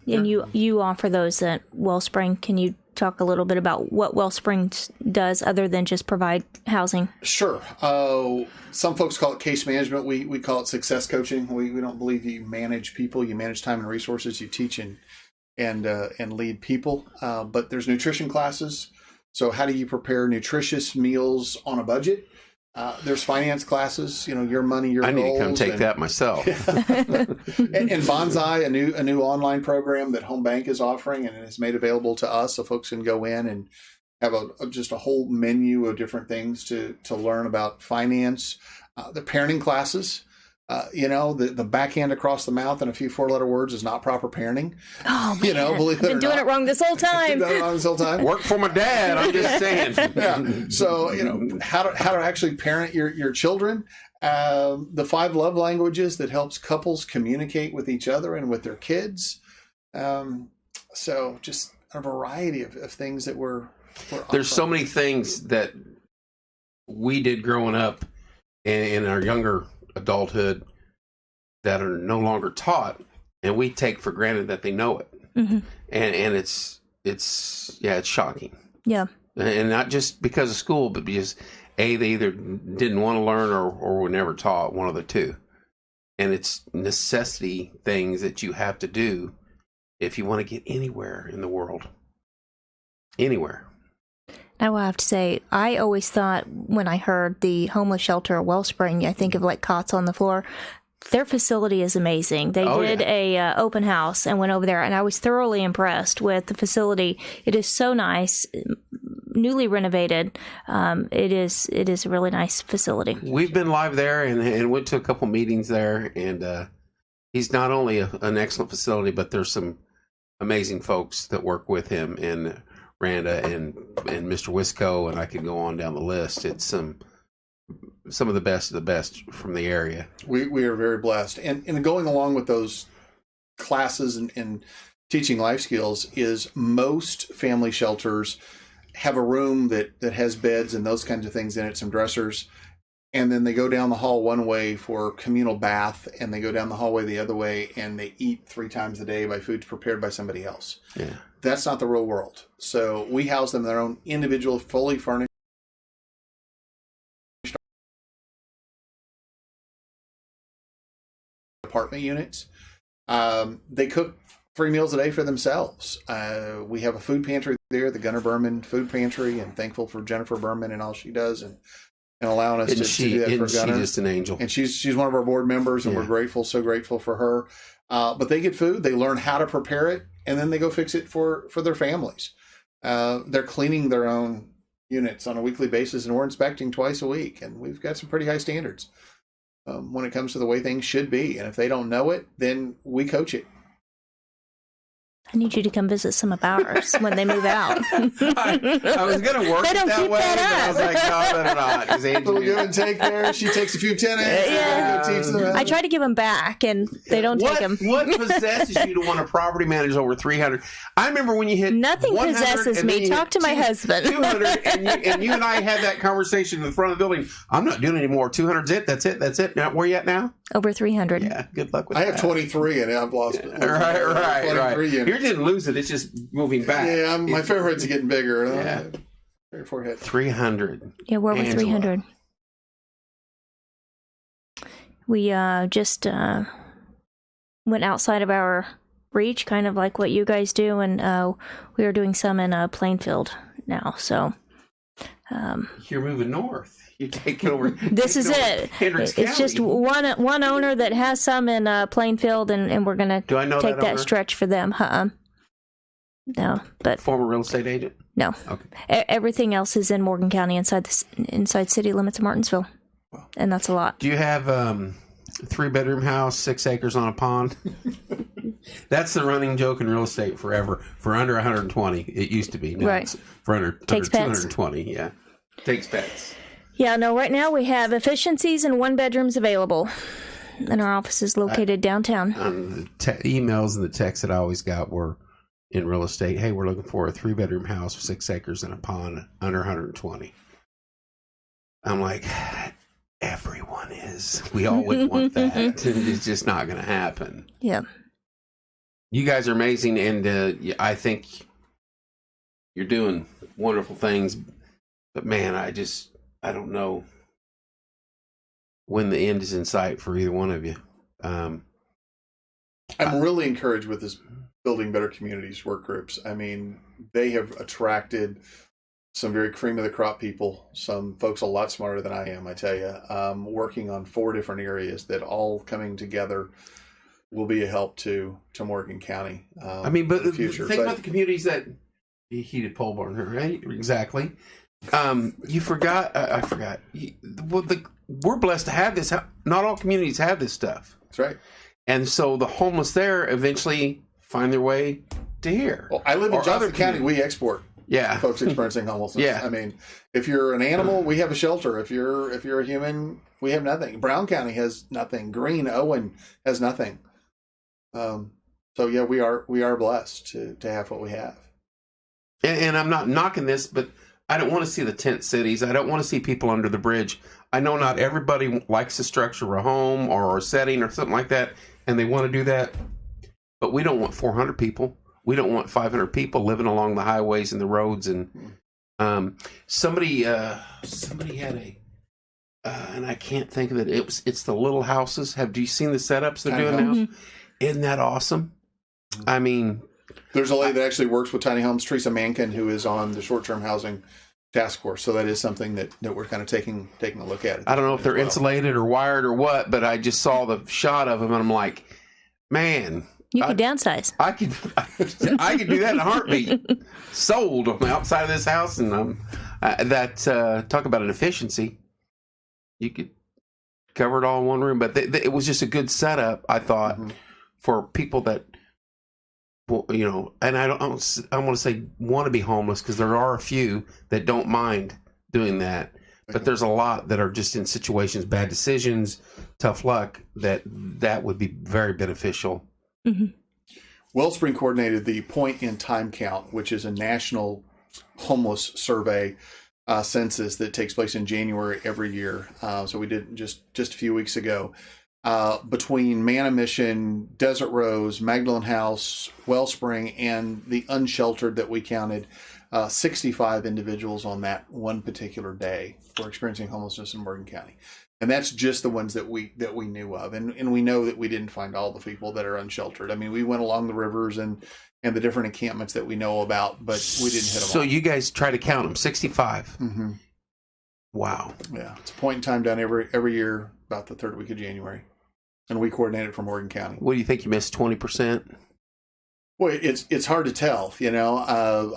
And you offer those at Wellspring. Can you talk a little bit about what Wellspring does other than just provide housing? Sure. Some folks call it case management. We call it success coaching. We don't believe you manage people. You manage time and resources. You teach and lead people. But there's nutrition classes. So how do you prepare nutritious meals on a budget? There's finance classes, your money, your goals. I need to come take that myself. and Bonsai, a new online program that Home Bank is offering, and it's made available to us, so folks can go in and have just a whole menu of different things to learn about finance. The parenting classes, The backhand across the mouth and a few 4-letter words is not proper parenting. Oh, man. Believe it or not. I've been doing it wrong this whole time. Work for my dad. I'm just saying. Yeah. So, how to actually parent your children. The 5 love languages that helps couples communicate with each other and with their kids. So just a variety of things that we're There's so many things that we did growing up in our younger adulthood that are no longer taught, and we take for granted that they know it. Mm-hmm. And it's shocking. Yeah. And not just because of school, but because they either didn't want to learn or were never taught, one of the two. And it's necessity things that you have to do if you want to get anywhere in the world. Anywhere. I will have to say, I always thought when I heard the homeless shelter at Wellspring, I think of like cots on the floor. Their facility is amazing. They did a open house and went over there, and I was thoroughly impressed with the facility. It is so nice, newly renovated. It is a really nice facility. We've been live there and went to a couple meetings there, and he's not only an excellent facility, but there's some amazing folks that work with him, and Randa and Mr. Wisco, and I could go on down the list. It's some of the best from the area. We are very blessed. And going along with those classes and teaching life skills is most family shelters have a room that has beds and those kinds of things in it, some dressers, and then they go down the hall one way for communal bath, and they go down the hallway the other way, and they eat 3 times a day by foods prepared by somebody else. Yeah. That's not the real world. So we house them in their own individual, fully furnished apartment units. They cook 3 meals a day for themselves. We have a food pantry there, the Gunnar Berman Food Pantry, and thankful for Jennifer Berman and all she does, and allowing us to do that for Gunnar. She's just an angel. And she's one of our board members, and we're so grateful for her. But they get food, they learn how to prepare it, and then they go fix it for their families. They're cleaning their own units on a weekly basis, and we're inspecting twice a week, and we've got some pretty high standards when it comes to the way things should be. And if they don't know it, then we coach it. I need you to come visit some of ours when they move out. I was going to work they don't that keep way, that but I was like, no, better not. A little give and take there. She takes a few tenants. Yeah. Teach them. I try to give them back, and they don't take them. What possesses you to want to property manage over 300? I remember when you hit Nothing possesses me. Talk to my husband. 200, and you and I had that conversation in the front of the building. I'm not doing any more. 200's it. That's it. Now, where you at now? Over 300. Yeah, good luck with that. I have 23, and I've lost it. Right. You didn't lose it. It's just moving back. Yeah, my forehead's getting bigger. Yeah. Forehead. 300. Yeah, we're over 300. We just went outside of our reach, kind of like what you guys do, and we are doing some in Plainfield now. So you're moving north. You're taking over. This is it. It's just one owner that has some in Plainfield, and we're going to take that stretch for them. No, but former real estate agent. No. Okay. Everything else is in Morgan County, inside city limits of Martinsville, and that's a lot. Do you have 3-bedroom house, 6 acres on a pond? That's the running joke in real estate forever. For under 120, it used to be. Now right. It's for under 220. Pets. Yeah, takes pets. Yeah. No. Right now we have efficiencies and 1-bedrooms available, and our office is located downtown. The emails and the texts that I always got were in real estate. Hey, we're looking for a 3-bedroom house with 6 acres and a pond under 120. I'm like, everyone is. We all would want that. It's just not going to happen. Yeah. You guys are amazing, and I think you're doing wonderful things. But man, I don't know when the end is in sight for either one of you. I'm really encouraged with this Building Better Communities work groups. I mean, they have attracted some very cream of the crop people, some folks a lot smarter than I am, I tell you, working on 4 different areas that all coming together will be a help to Morgan County. But in the future. Think about the communities that heated pole barn, right? Exactly. You forgot. I forgot. we're blessed to have this. Not all communities have this stuff. That's right. And so the homeless there eventually find their way to here. Well, I live in Johnson County. We export folks experiencing homelessness. Yeah. I mean, if you're an animal, we have a shelter. If you're a human, we have nothing. Brown County has nothing. Greene, Owen has nothing. So yeah, we are blessed to have what we have. And I'm not knocking this, but I don't want to see the tent cities. I don't want to see people under the bridge. I know not everybody likes to structure a home or a setting or something like that, and they want to do that. But we don't want 400 people. We don't want 500 people living along the highways and the roads. And somebody had a, and I can't think of it. It's the little houses. Have you seen the setups they're doing now? Mm-hmm. Isn't that awesome? I mean, there's a lady that actually works with tiny homes, Teresa Mankin, who is on the short-term housing task force. So that is something that we're kind of taking a look at. I don't know if they're insulated or wired or what, but I just saw the shot of them and I'm like, man, you could downsize. I could do that in a heartbeat. Sold on the outside of this house, and talk about an efficiency. You could cover it all in one room, but it was just a good setup, I thought, for people that, well, you know, and I want to say want to be homeless, because there are a few that don't mind doing that, but there's a lot that are just in situations, bad decisions, tough luck, that would be very beneficial. Mm-hmm. Wellspring coordinated the Point in Time Count, which is a national homeless survey census that takes place in January every year. So we did just a few weeks ago. Between Manna Mission, Desert Rose, Magdalen House, Wellspring, and the unsheltered that we counted, 65 individuals on that one particular day for experiencing homelessness in Morgan County. And that's just the ones that we knew of. And we know that we didn't find all the people that are unsheltered. I mean, we went along the rivers and the different encampments that we know about, but we didn't hit them all. So you guys try to count them, 65. Mm-hmm. Wow. Yeah. It's a point in time done every year, about the third week of January. And we coordinate it from Morgan County. What do you think? You missed 20%? Well, it's hard to tell, you know.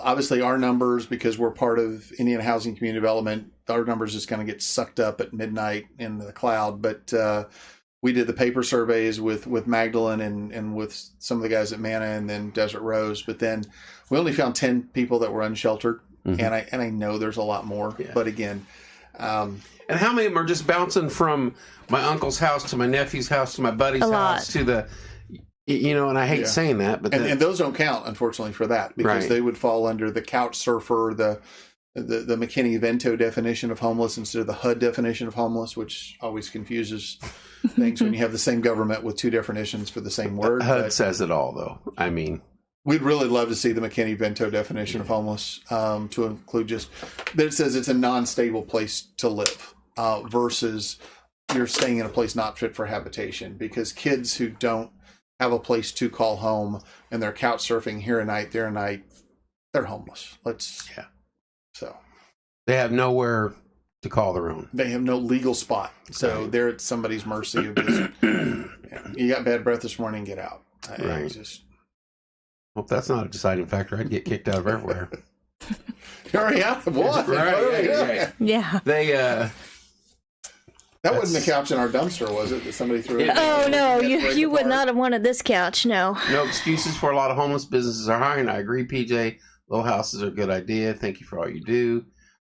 Obviously, our numbers, because we're part of Indiana Housing Community Development, our numbers just kind of get sucked up at midnight in the cloud. But we did the paper surveys with Magdalen and with some of the guys at Manna and then Desert Rose. But then we only found 10 people that were unsheltered, and I know there's a lot more. Yeah. But again, and how many of them are just bouncing from my uncle's house to my nephew's house to my buddy's house to the. You know, and I hate saying that, but and those don't count, unfortunately, for that, because they would fall under the couch surfer, the McKinney-Vento definition of homeless instead of the HUD definition of homeless, which always confuses things when you have the same government with two definitions for the same word. HUD says it all, though. I mean, we'd really love to see the McKinney-Vento definition of homeless to include just that it says it's a non-stable place to live versus you're staying in a place not fit for habitation, because kids who don't have a place to call home and they're couch surfing here a night, there a night, they're homeless. So they have nowhere to call their own. They have no legal spot. So they're at somebody's mercy of just, you got bad breath this morning, get out. Hope that's not a deciding factor. I'd get kicked out of everywhere. You already have one. Right. Yeah. They, that wasn't the couch in our dumpster, was it? That somebody threw it? Oh, no. You would not have wanted this couch, no. No excuses for a lot of homeless businesses are hiring. I agree, PJ. Little houses are a good idea. Thank you for all you do.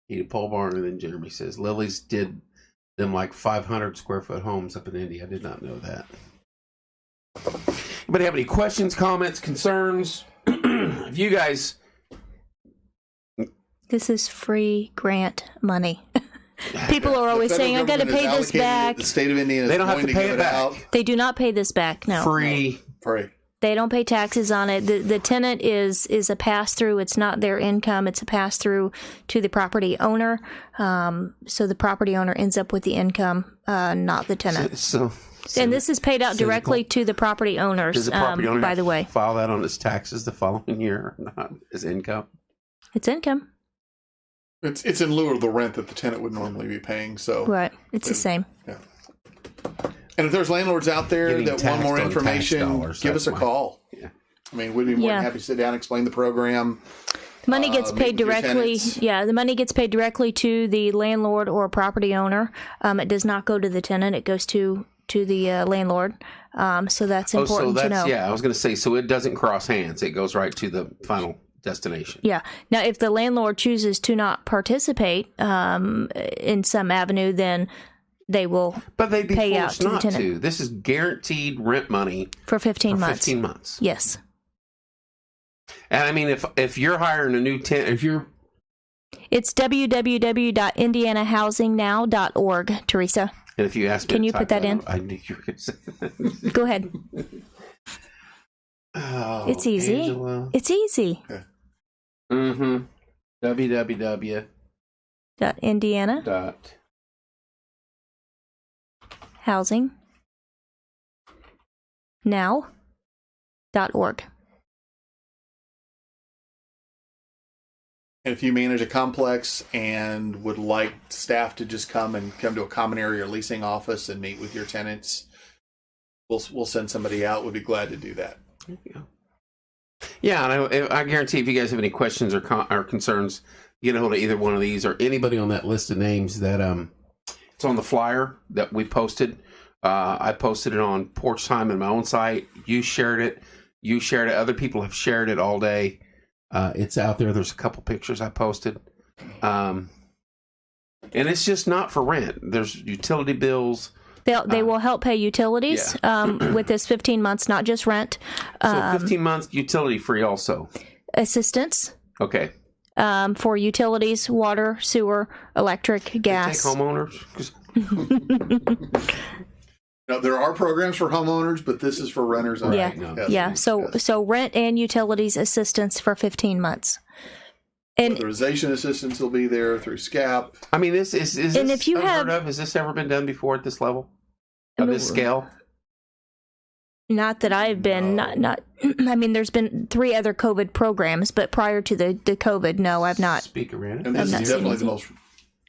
Need a pole barn. And then Jeremy says, Lily's did them like 500 square foot homes up in India. I did not know that. Anybody have any questions, comments, concerns? If you guys... This is free grant money. People are always saying, I've got to pay this back. The state of Indiana they don't have to pay it back. Out. They do not pay this back, no. Free. They don't pay taxes on it. The tenant is a pass-through. It's not their income. It's a pass-through to the property owner. So the property owner ends up with the income, not the tenant. And this is paid out directly to the property owners, Does the property owner by the way. File that on his taxes the following year, not his income? It's income. It's in lieu of the rent that the tenant would normally be paying. So right, it's the same. Yeah. And if there's landlords out there that want more information, give us a call. Yeah. I mean, we'd be more than happy to sit down and explain the program. The money gets paid directly. Yeah, the money gets paid directly to the landlord or property owner. It does not go to the tenant. It goes to the landlord. So that's important to know. Yeah, I was going to say, so it doesn't cross hands. It goes right to the final destination. Yeah. Now, if the landlord chooses to not participate in some avenue, then they will pay out to the tenant. This is guaranteed rent money for 15 months. 15 months. Yes. And I mean, if you're hiring a new tenant, it's www.indianahousingnow.org, Teresa. And if you ask me, can you put that in? I knew you were going to say that. Go ahead. Oh, it's easy. Angela. It's easy. www.indiana. Housing now.org. And if you manage a complex and would like staff to just come to a common area or leasing office and meet with your tenants, we'll send somebody out. We'd be glad to do that. Yeah, and I guarantee if you guys have any questions or concerns, get a hold of either one of these or anybody on that list of names that it's on the flyer that we posted. I posted it on Porch Time and my own site. You shared it. Other people have shared it all day. It's out there. There's a couple pictures I posted. And it's just not for rent. There's utility bills. They will help pay utilities with this 15 months, not just rent. So 15 months utility free also. Assistance. Okay. For utilities, water, sewer, electric, gas. Take homeowners? No, there are programs for homeowners, but this is for renters. So rent and utilities assistance for 15 months. And weatherization assistance will be there through SCAP. I mean, is this unheard of? Has this ever been done before at this level? Of this scale? Not that I've been. Not. I mean, there's been 3 other COVID programs, but prior to the COVID, no, I've not. Speaker ran. And this is definitely the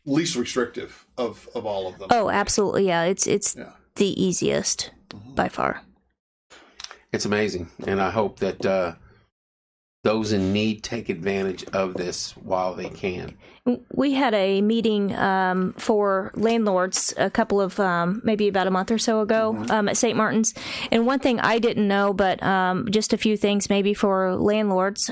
least restrictive of all of them. Oh, absolutely, yeah. It's the easiest by far. It's amazing, and I hope that those in need take advantage of this while they can. We had a meeting for landlords a couple of, maybe about a month or so ago at St. Martin's. And one thing I didn't know, but just a few things maybe for landlords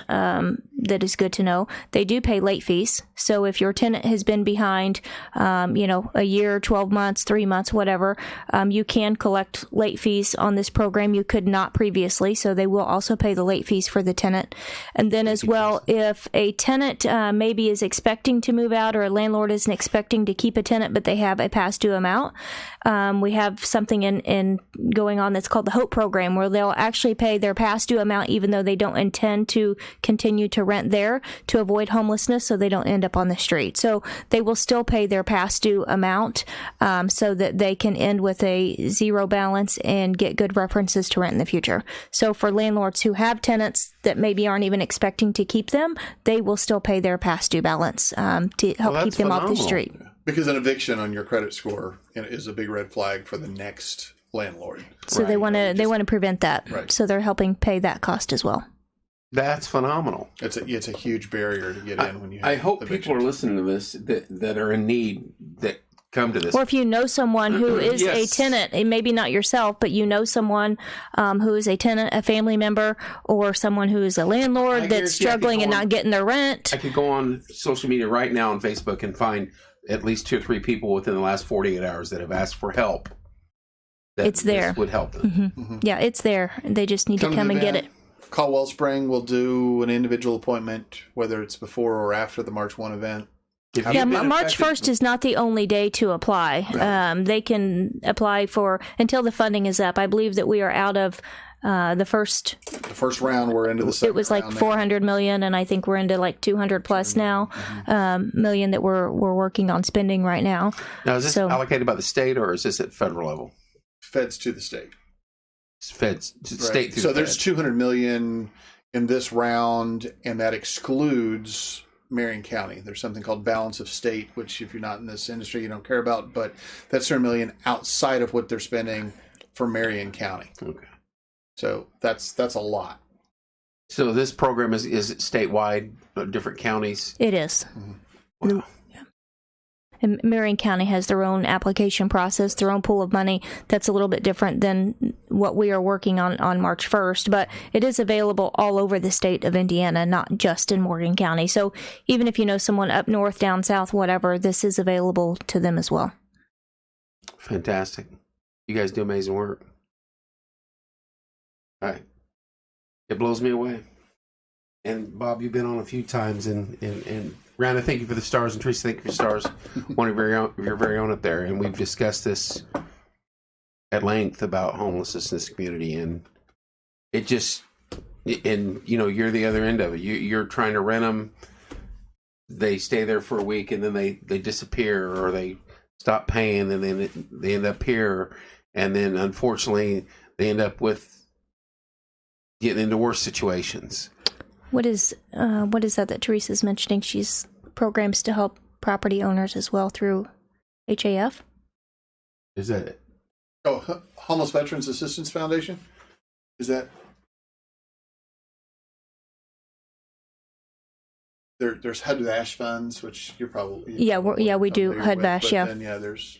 that is good to know. They do pay late fees. So if your tenant has been behind, a year, 12 months, 3 months, whatever, you can collect late fees on this program. You could not previously. So they will also pay the late fees for the tenant. And then as well, if a tenant maybe is expecting to move out or a landlord isn't expecting to keep a tenant, but they have a past due amount, we have something in going on that's called the HOPE program, where they'll actually pay their past due amount even though they don't intend to continue to rent there to avoid homelessness so they don't end up on the street. So they will still pay their past due amount so that they can end with a zero balance and get good references to rent in the future. So for landlords who have tenants that maybe aren't even expecting to keep them, they will still pay their past due balance to help keep them off the street. Because an eviction on your credit score is a big red flag for the next landlord. So they want to prevent that. Right. So they're helping pay that cost as well. That's phenomenal. It's a huge barrier to get in when you have I hope evictions. people are listening to this that are in need that come to this. Or if you know someone who is a tenant, and maybe not yourself, but you know someone who is a tenant, a family member, or someone who is a landlord that's struggling and not getting their rent. I could go on social media right now on Facebook and find at least 2 or 3 people within the last 48 hours that have asked for help. It's there. This would help them. Mm-hmm. Mm-hmm. Yeah, it's there. They just need to come and get it. Call Wellspring. We'll do an individual appointment, whether it's before or after the March 1 event. March 1st is not the only day to apply. Right. They can apply for until the funding is up. I believe that we are out of the first round. We're into the second. It was like $400 million, and I think we're into like 200 plus now million that we're working on spending right now. Now, is this allocated by the state or is this at federal level? Feds to the state. Feds to state. Right. So there's $200 million in this round, and that excludes Marion County. There's something called balance of state, which if you're not in this industry, you don't care about, but that's $200 million outside of what they're spending for Marion County. Okay. So that's a lot. So this program is it statewide, different counties? It is. Mm-hmm. Wow. And Marion County has their own application process, their own pool of money that's a little bit different than what we are working on March 1st. But it is available all over the state of Indiana, not just in Morgan County. So even if you know someone up north, down south, whatever, this is available to them as well. Fantastic. You guys do amazing work. All right. It blows me away. And Bob, you've been on a few times, and Rhonda, thank you for the stars, and Teresa, thank you for the stars. One of your very own up there, and we've discussed this at length about homelessness in this community, and it just, and you know, you're the other end of it. You're trying to rent them. They stay there for a week, and then they disappear, or they stop paying, and then they end up here, and then unfortunately they end up with getting into worse situations. What is that Teresa's mentioning? She's programs to help property owners as well through HAF. Is that it? Oh, Homeless Veterans Assistance Foundation? Is that? There's HUD-VASH funds, which you're probably... we do HUD-VASH, yeah. Then, yeah, there's...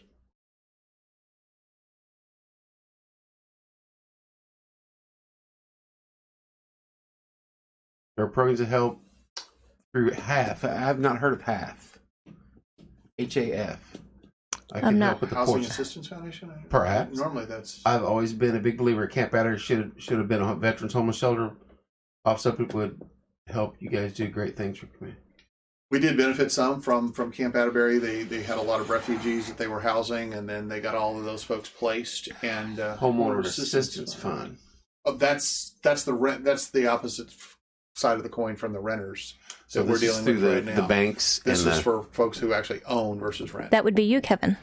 There are programs that help through HAF. I've not heard of HAF. HAF. I'm not. With the Housing porch. Assistance Foundation? Perhaps. Normally that's... I've always been a big believer. Camp Battery should have been a veterans homeless shelter. Pops up, it would help. You guys do great things for community. We did benefit some from Camp Atterbury. They had a lot of refugees that they were housing, and then they got all of those folks placed. And Homeowner Assistance Fund. Oh, that's the opposite side of the coin from the renters. So we're dealing with right now. The banks. This is for folks who actually own versus rent. That would be you, Kevin.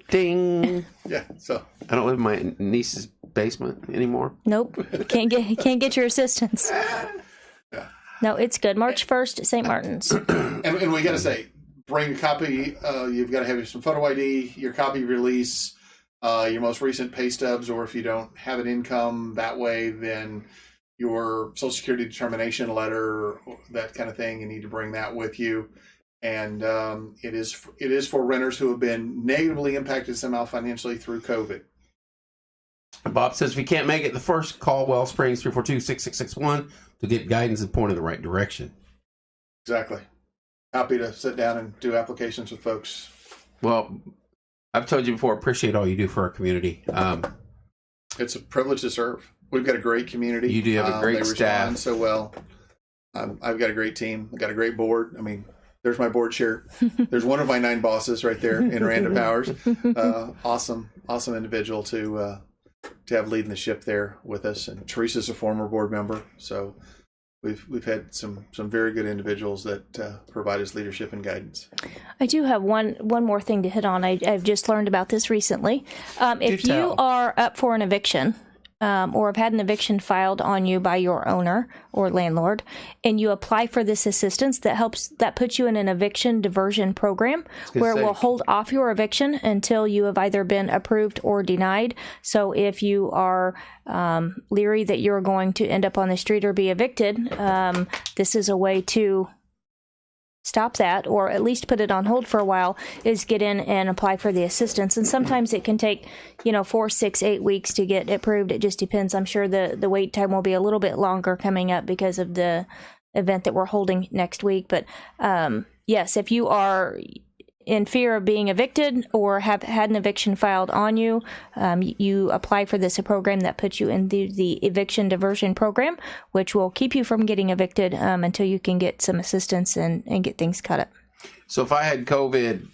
Ding. Yeah. So I don't live in my niece's basement anymore. Nope. Can't get your assistance. Yeah. No, it's good. March 1st, St. Martin's. and we got to say, bring a copy. You've got to have some photo ID, your copy of your lease, your most recent pay stubs, or if you don't have an income that way, then your Social Security determination letter, that kind of thing. You need to bring that with you. And it is for renters who have been negatively impacted somehow financially through COVID. Bob says, if you can't make it the first, call Wellsprings 342-6661 to get guidance and point in the right direction. Exactly. Happy to sit down and do applications with folks. Well, I've told you before, appreciate all you do for our community. It's a privilege to serve. We've got a great community. You do have a great staff. So well. I've got a great team. I've got a great board. I mean, there's my board chair. There's one of my 9 bosses right there in Randa Powers. Awesome individual to have leading the ship there with us. And Teresa's a former board member. So we've had some very good individuals that provide us leadership and guidance. I do have one more thing to hit on. I've just learned about this recently. If you are up for an eviction, or have had an eviction filed on you by your owner or landlord, and you apply for this assistance, that puts you in an eviction diversion program where it will hold off your eviction until you have either been approved or denied. So if you are leery that you're going to end up on the street or be evicted, this is a way to stop that, or at least put it on hold for a while, is get in and apply for the assistance. And sometimes it can take, 4, 6, 8 weeks to get approved. It just depends. I'm sure the wait time will be a little bit longer coming up because of the event that we're holding next week. But yes, if you are in fear of being evicted or have had an eviction filed on you, you apply for this program that puts you in the eviction diversion program, which will keep you from getting evicted until you can get some assistance and get things cut up. So if I had COVID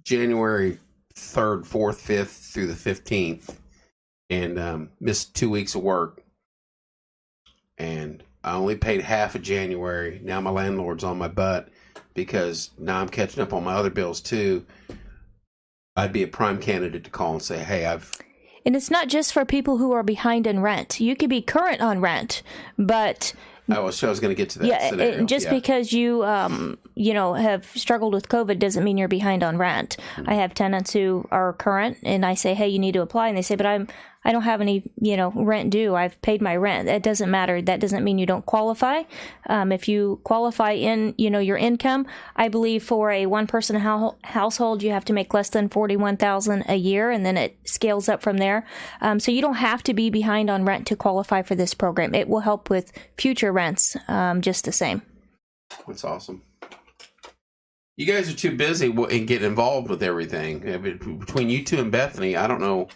January 3rd, 4th, 5th through the 15th and missed 2 weeks of work, and I only paid half of January, now my landlord's on my butt, because now I'm catching up on my other bills too, I'd be a prime candidate to call and say, hey, And it's not just for people who are behind in rent. You could be current on rent, but... I was going to get to that scenario. Because you, have struggled with COVID doesn't mean you're behind on rent. Mm-hmm. I have tenants who are current, and I say, hey, you need to apply. And they say, but I don't have any, rent due. I've paid my rent. That doesn't matter. That doesn't mean you don't qualify. If you qualify in, your income, I believe for a one-person household, you have to make less than $41,000 a year, and then it scales up from there. So you don't have to be behind on rent to qualify for this program. It will help with future rents, just the same. That's awesome. You guys are too busy and get involved with everything. Between you two and Bethany, I don't know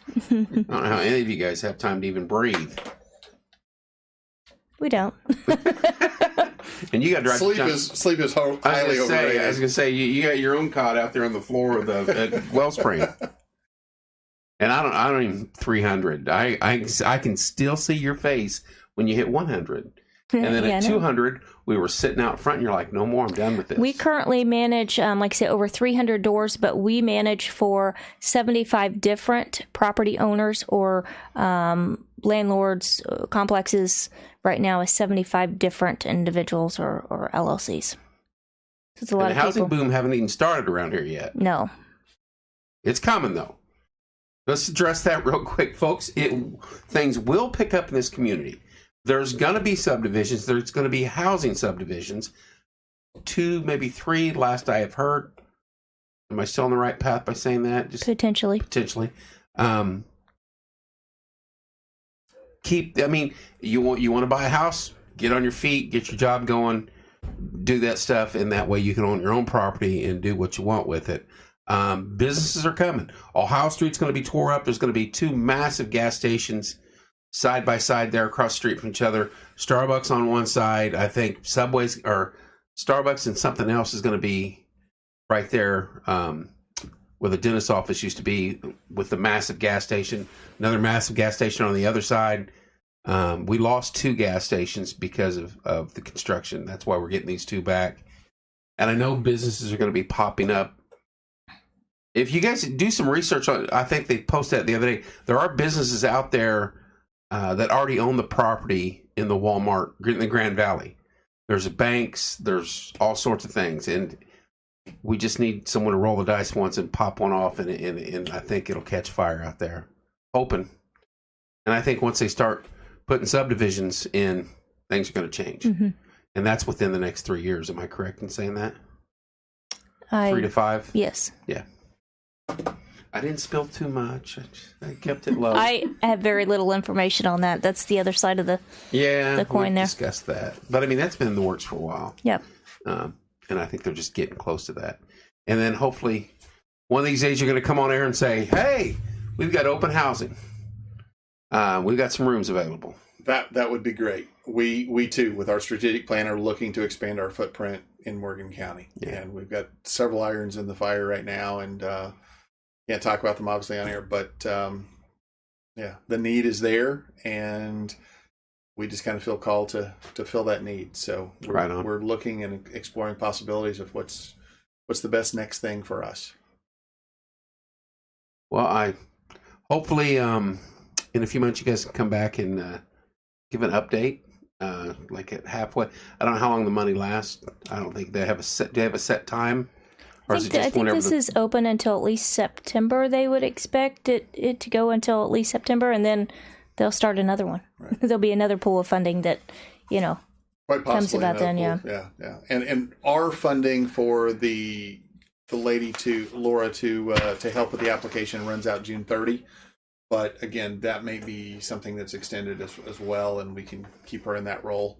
how any of you guys have time to even breathe. We don't. And you got to drive. Sleep is highly overrated. I was going to say you got your own cot out there on the floor of the Wellspring. And I don't even 300. I can still see your face when you hit 100. And then at 200, we were sitting out front, and you're like, no more, I'm done with this. We currently manage, like I said, over 300 doors, but we manage for 75 different property owners or landlords, complexes. Right now is 75 different individuals or LLCs. So it's a lot of people. The housing boom haven't even started around here yet. No. It's coming, though. Let's address that real quick, folks. Things will pick up in this community. There's going to be subdivisions. There's going to be housing subdivisions. 2, maybe 3, last I have heard. Am I still on the right path by saying that? Just potentially. Potentially. You want to buy a house, get on your feet, get your job going, do that stuff, and that way you can own your own property and do what you want with it. Businesses are coming. Ohio Street's going to be tore up. There's going to be 2 massive gas stations side by side there across the street from each other. Starbucks on one side. I think Subway's or Starbucks and something else is going to be right there where the dentist's office used to be with the massive gas station. Another massive gas station on the other side. We lost 2 gas stations because of the construction. That's why we're getting these 2 back. And I know businesses are going to be popping up. If you guys do some research on, I think they posted that the other day, there are businesses out there that already own the property in the Walmart, in the Grand Valley. There's banks, there's all sorts of things, and we just need someone to roll the dice once and pop one off, and I think it'll catch fire out there. Hoping. And I think once they start putting subdivisions in, things are going to change. Mm-hmm. And that's within the next 3 years. Am I correct in saying that? 3 to 5? Yes. Yeah. I didn't spill too much. I kept it low. I have very little information on that. That's the other side of the coin there. Discussed that. But, that's been in the works for a while. Yep. And I think they're just getting close to that. And then hopefully one of these days you're going to come on air and say, hey, we've got open housing. We've got some rooms available. That would be great. We too, with our strategic plan, are looking to expand our footprint in Morgan County. Yeah. And we've got several irons in the fire right now, and can't talk about them obviously on air, but the need is there, and we just kind of feel called to fill that need. So we're looking and exploring possibilities of what's the best next thing for us. Well, hopefully in a few months you guys can come back and give an update, like at halfway. I don't know how long the money lasts. I don't think they have a set. Do they have a set time? I think this is open until at least September. They would expect it to go until at least September, and then they'll start another one. Right. There'll be another pool of funding that, quite comes about then. Pool. Yeah. And our funding for the lady Laura to help with the application runs out June 30. But again, that may be something that's extended as well, and we can keep her in that role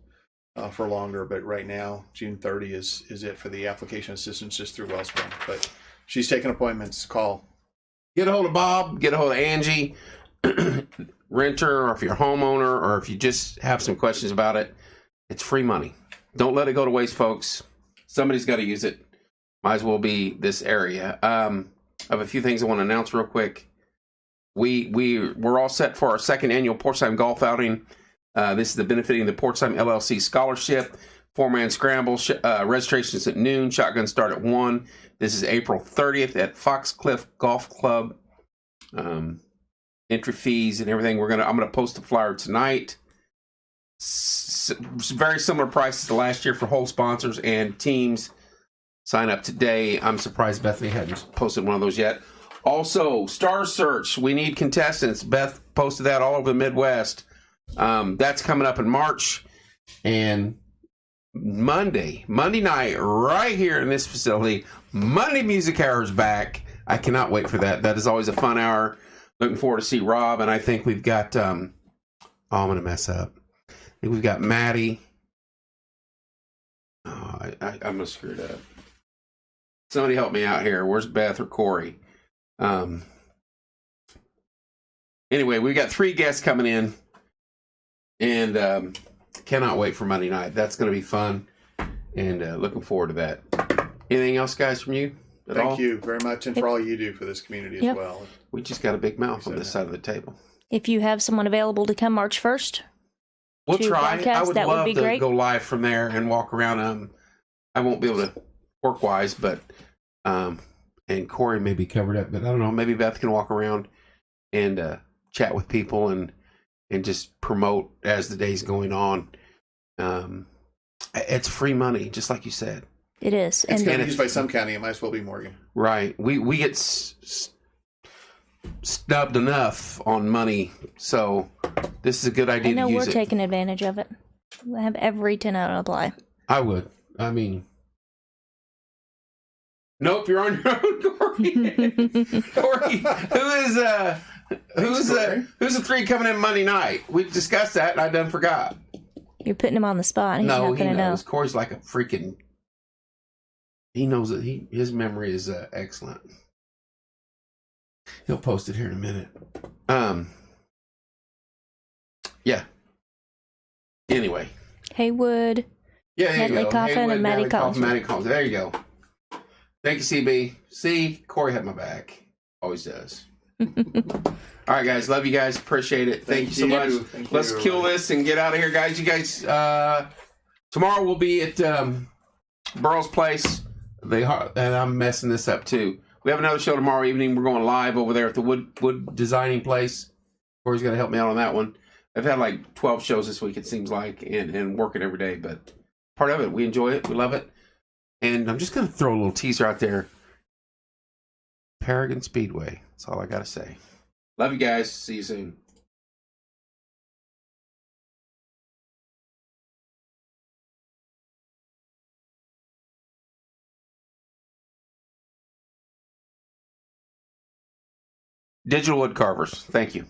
for longer. But right now, June 30 is it for the application assistance just through Wellspring. But she's taking appointments. Call. Get a hold of Bob. Get a hold of Angie, renter, or if you're a homeowner, or if you just have some questions about it, it's free money. Don't let it go to waste, folks. Somebody's got to use it. Might as well be this area. I have a few things I want to announce real quick. We're all set for our second annual Portside Golf outing. This is the benefiting the Portside LLC Scholarship. 4-man scramble. Registrations at noon. Shotguns start at 1. This is April 30th at Foxcliff Golf Club. Entry fees and everything. I'm gonna post the flyer tonight. Very similar prices to last year for whole sponsors and teams. Sign up today. I'm surprised Bethany hadn't posted one of those yet. Also, Star Search. We need contestants. Beth posted that all over the Midwest. That's coming up in March. And Monday night, right here in this facility, Monday Music Hour is back. I cannot wait for that. That is always a fun hour. Looking forward to see Rob. And I think we've got, I'm going to mess up. I think we've got Maddie. Oh, I'm going to screw it up. Somebody help me out here. Where's Beth or Corey? Anyway, we've got 3 guests coming in. And cannot wait for Monday night. That's going to be fun. And looking forward to that. Anything else, guys, from you? Thank you very much. And for all you do for this community as well. We just got a big mouth on this side of the table. If you have someone available to come March 1st, we'll try. Broadcast, I would love to go live from there and walk around. I won't be able to work-wise, but and Corey may be covered up, but I don't know. Maybe Beth can walk around and chat with people and just promote as the day's going on. It's free money, just like you said. It is. It's going to be used by some county. It might as well be Morgan. Right. We get snubbed enough on money, so this is a good idea to use it. I know we're taking advantage of it. We have every tenant apply. I would. I mean... Nope, you're on your own, Corey. Corey, who's the 3 coming in Monday night? We discussed that, and I done forgot. You're putting him on the spot. He's not going to know. Corey's like a freaking... He knows that his memory is excellent. He'll post it here in a minute. Yeah. Anyway. Haywood. Yeah, there you go. Coffin Haywood, and Maddie Collins. There you go. Thank you, CB. See, Corey had my back. Always does. All right, guys. Love you guys. Appreciate it. Thank you so much. Let's kill this and get out of here, guys. You guys, tomorrow we'll be at Burl's Place. And I'm messing this up, too. We have another show tomorrow evening. We're going live over there at the wood designing place. Corey's going to help me out on that one. I've had like 12 shows this week, it seems like, and working every day. But part of it, we enjoy it. We love it. And I'm just going to throw a little teaser out there. Paragon Speedway. That's all I got to say. Love you guys. See you soon. Digital Wood Carvers. Thank you.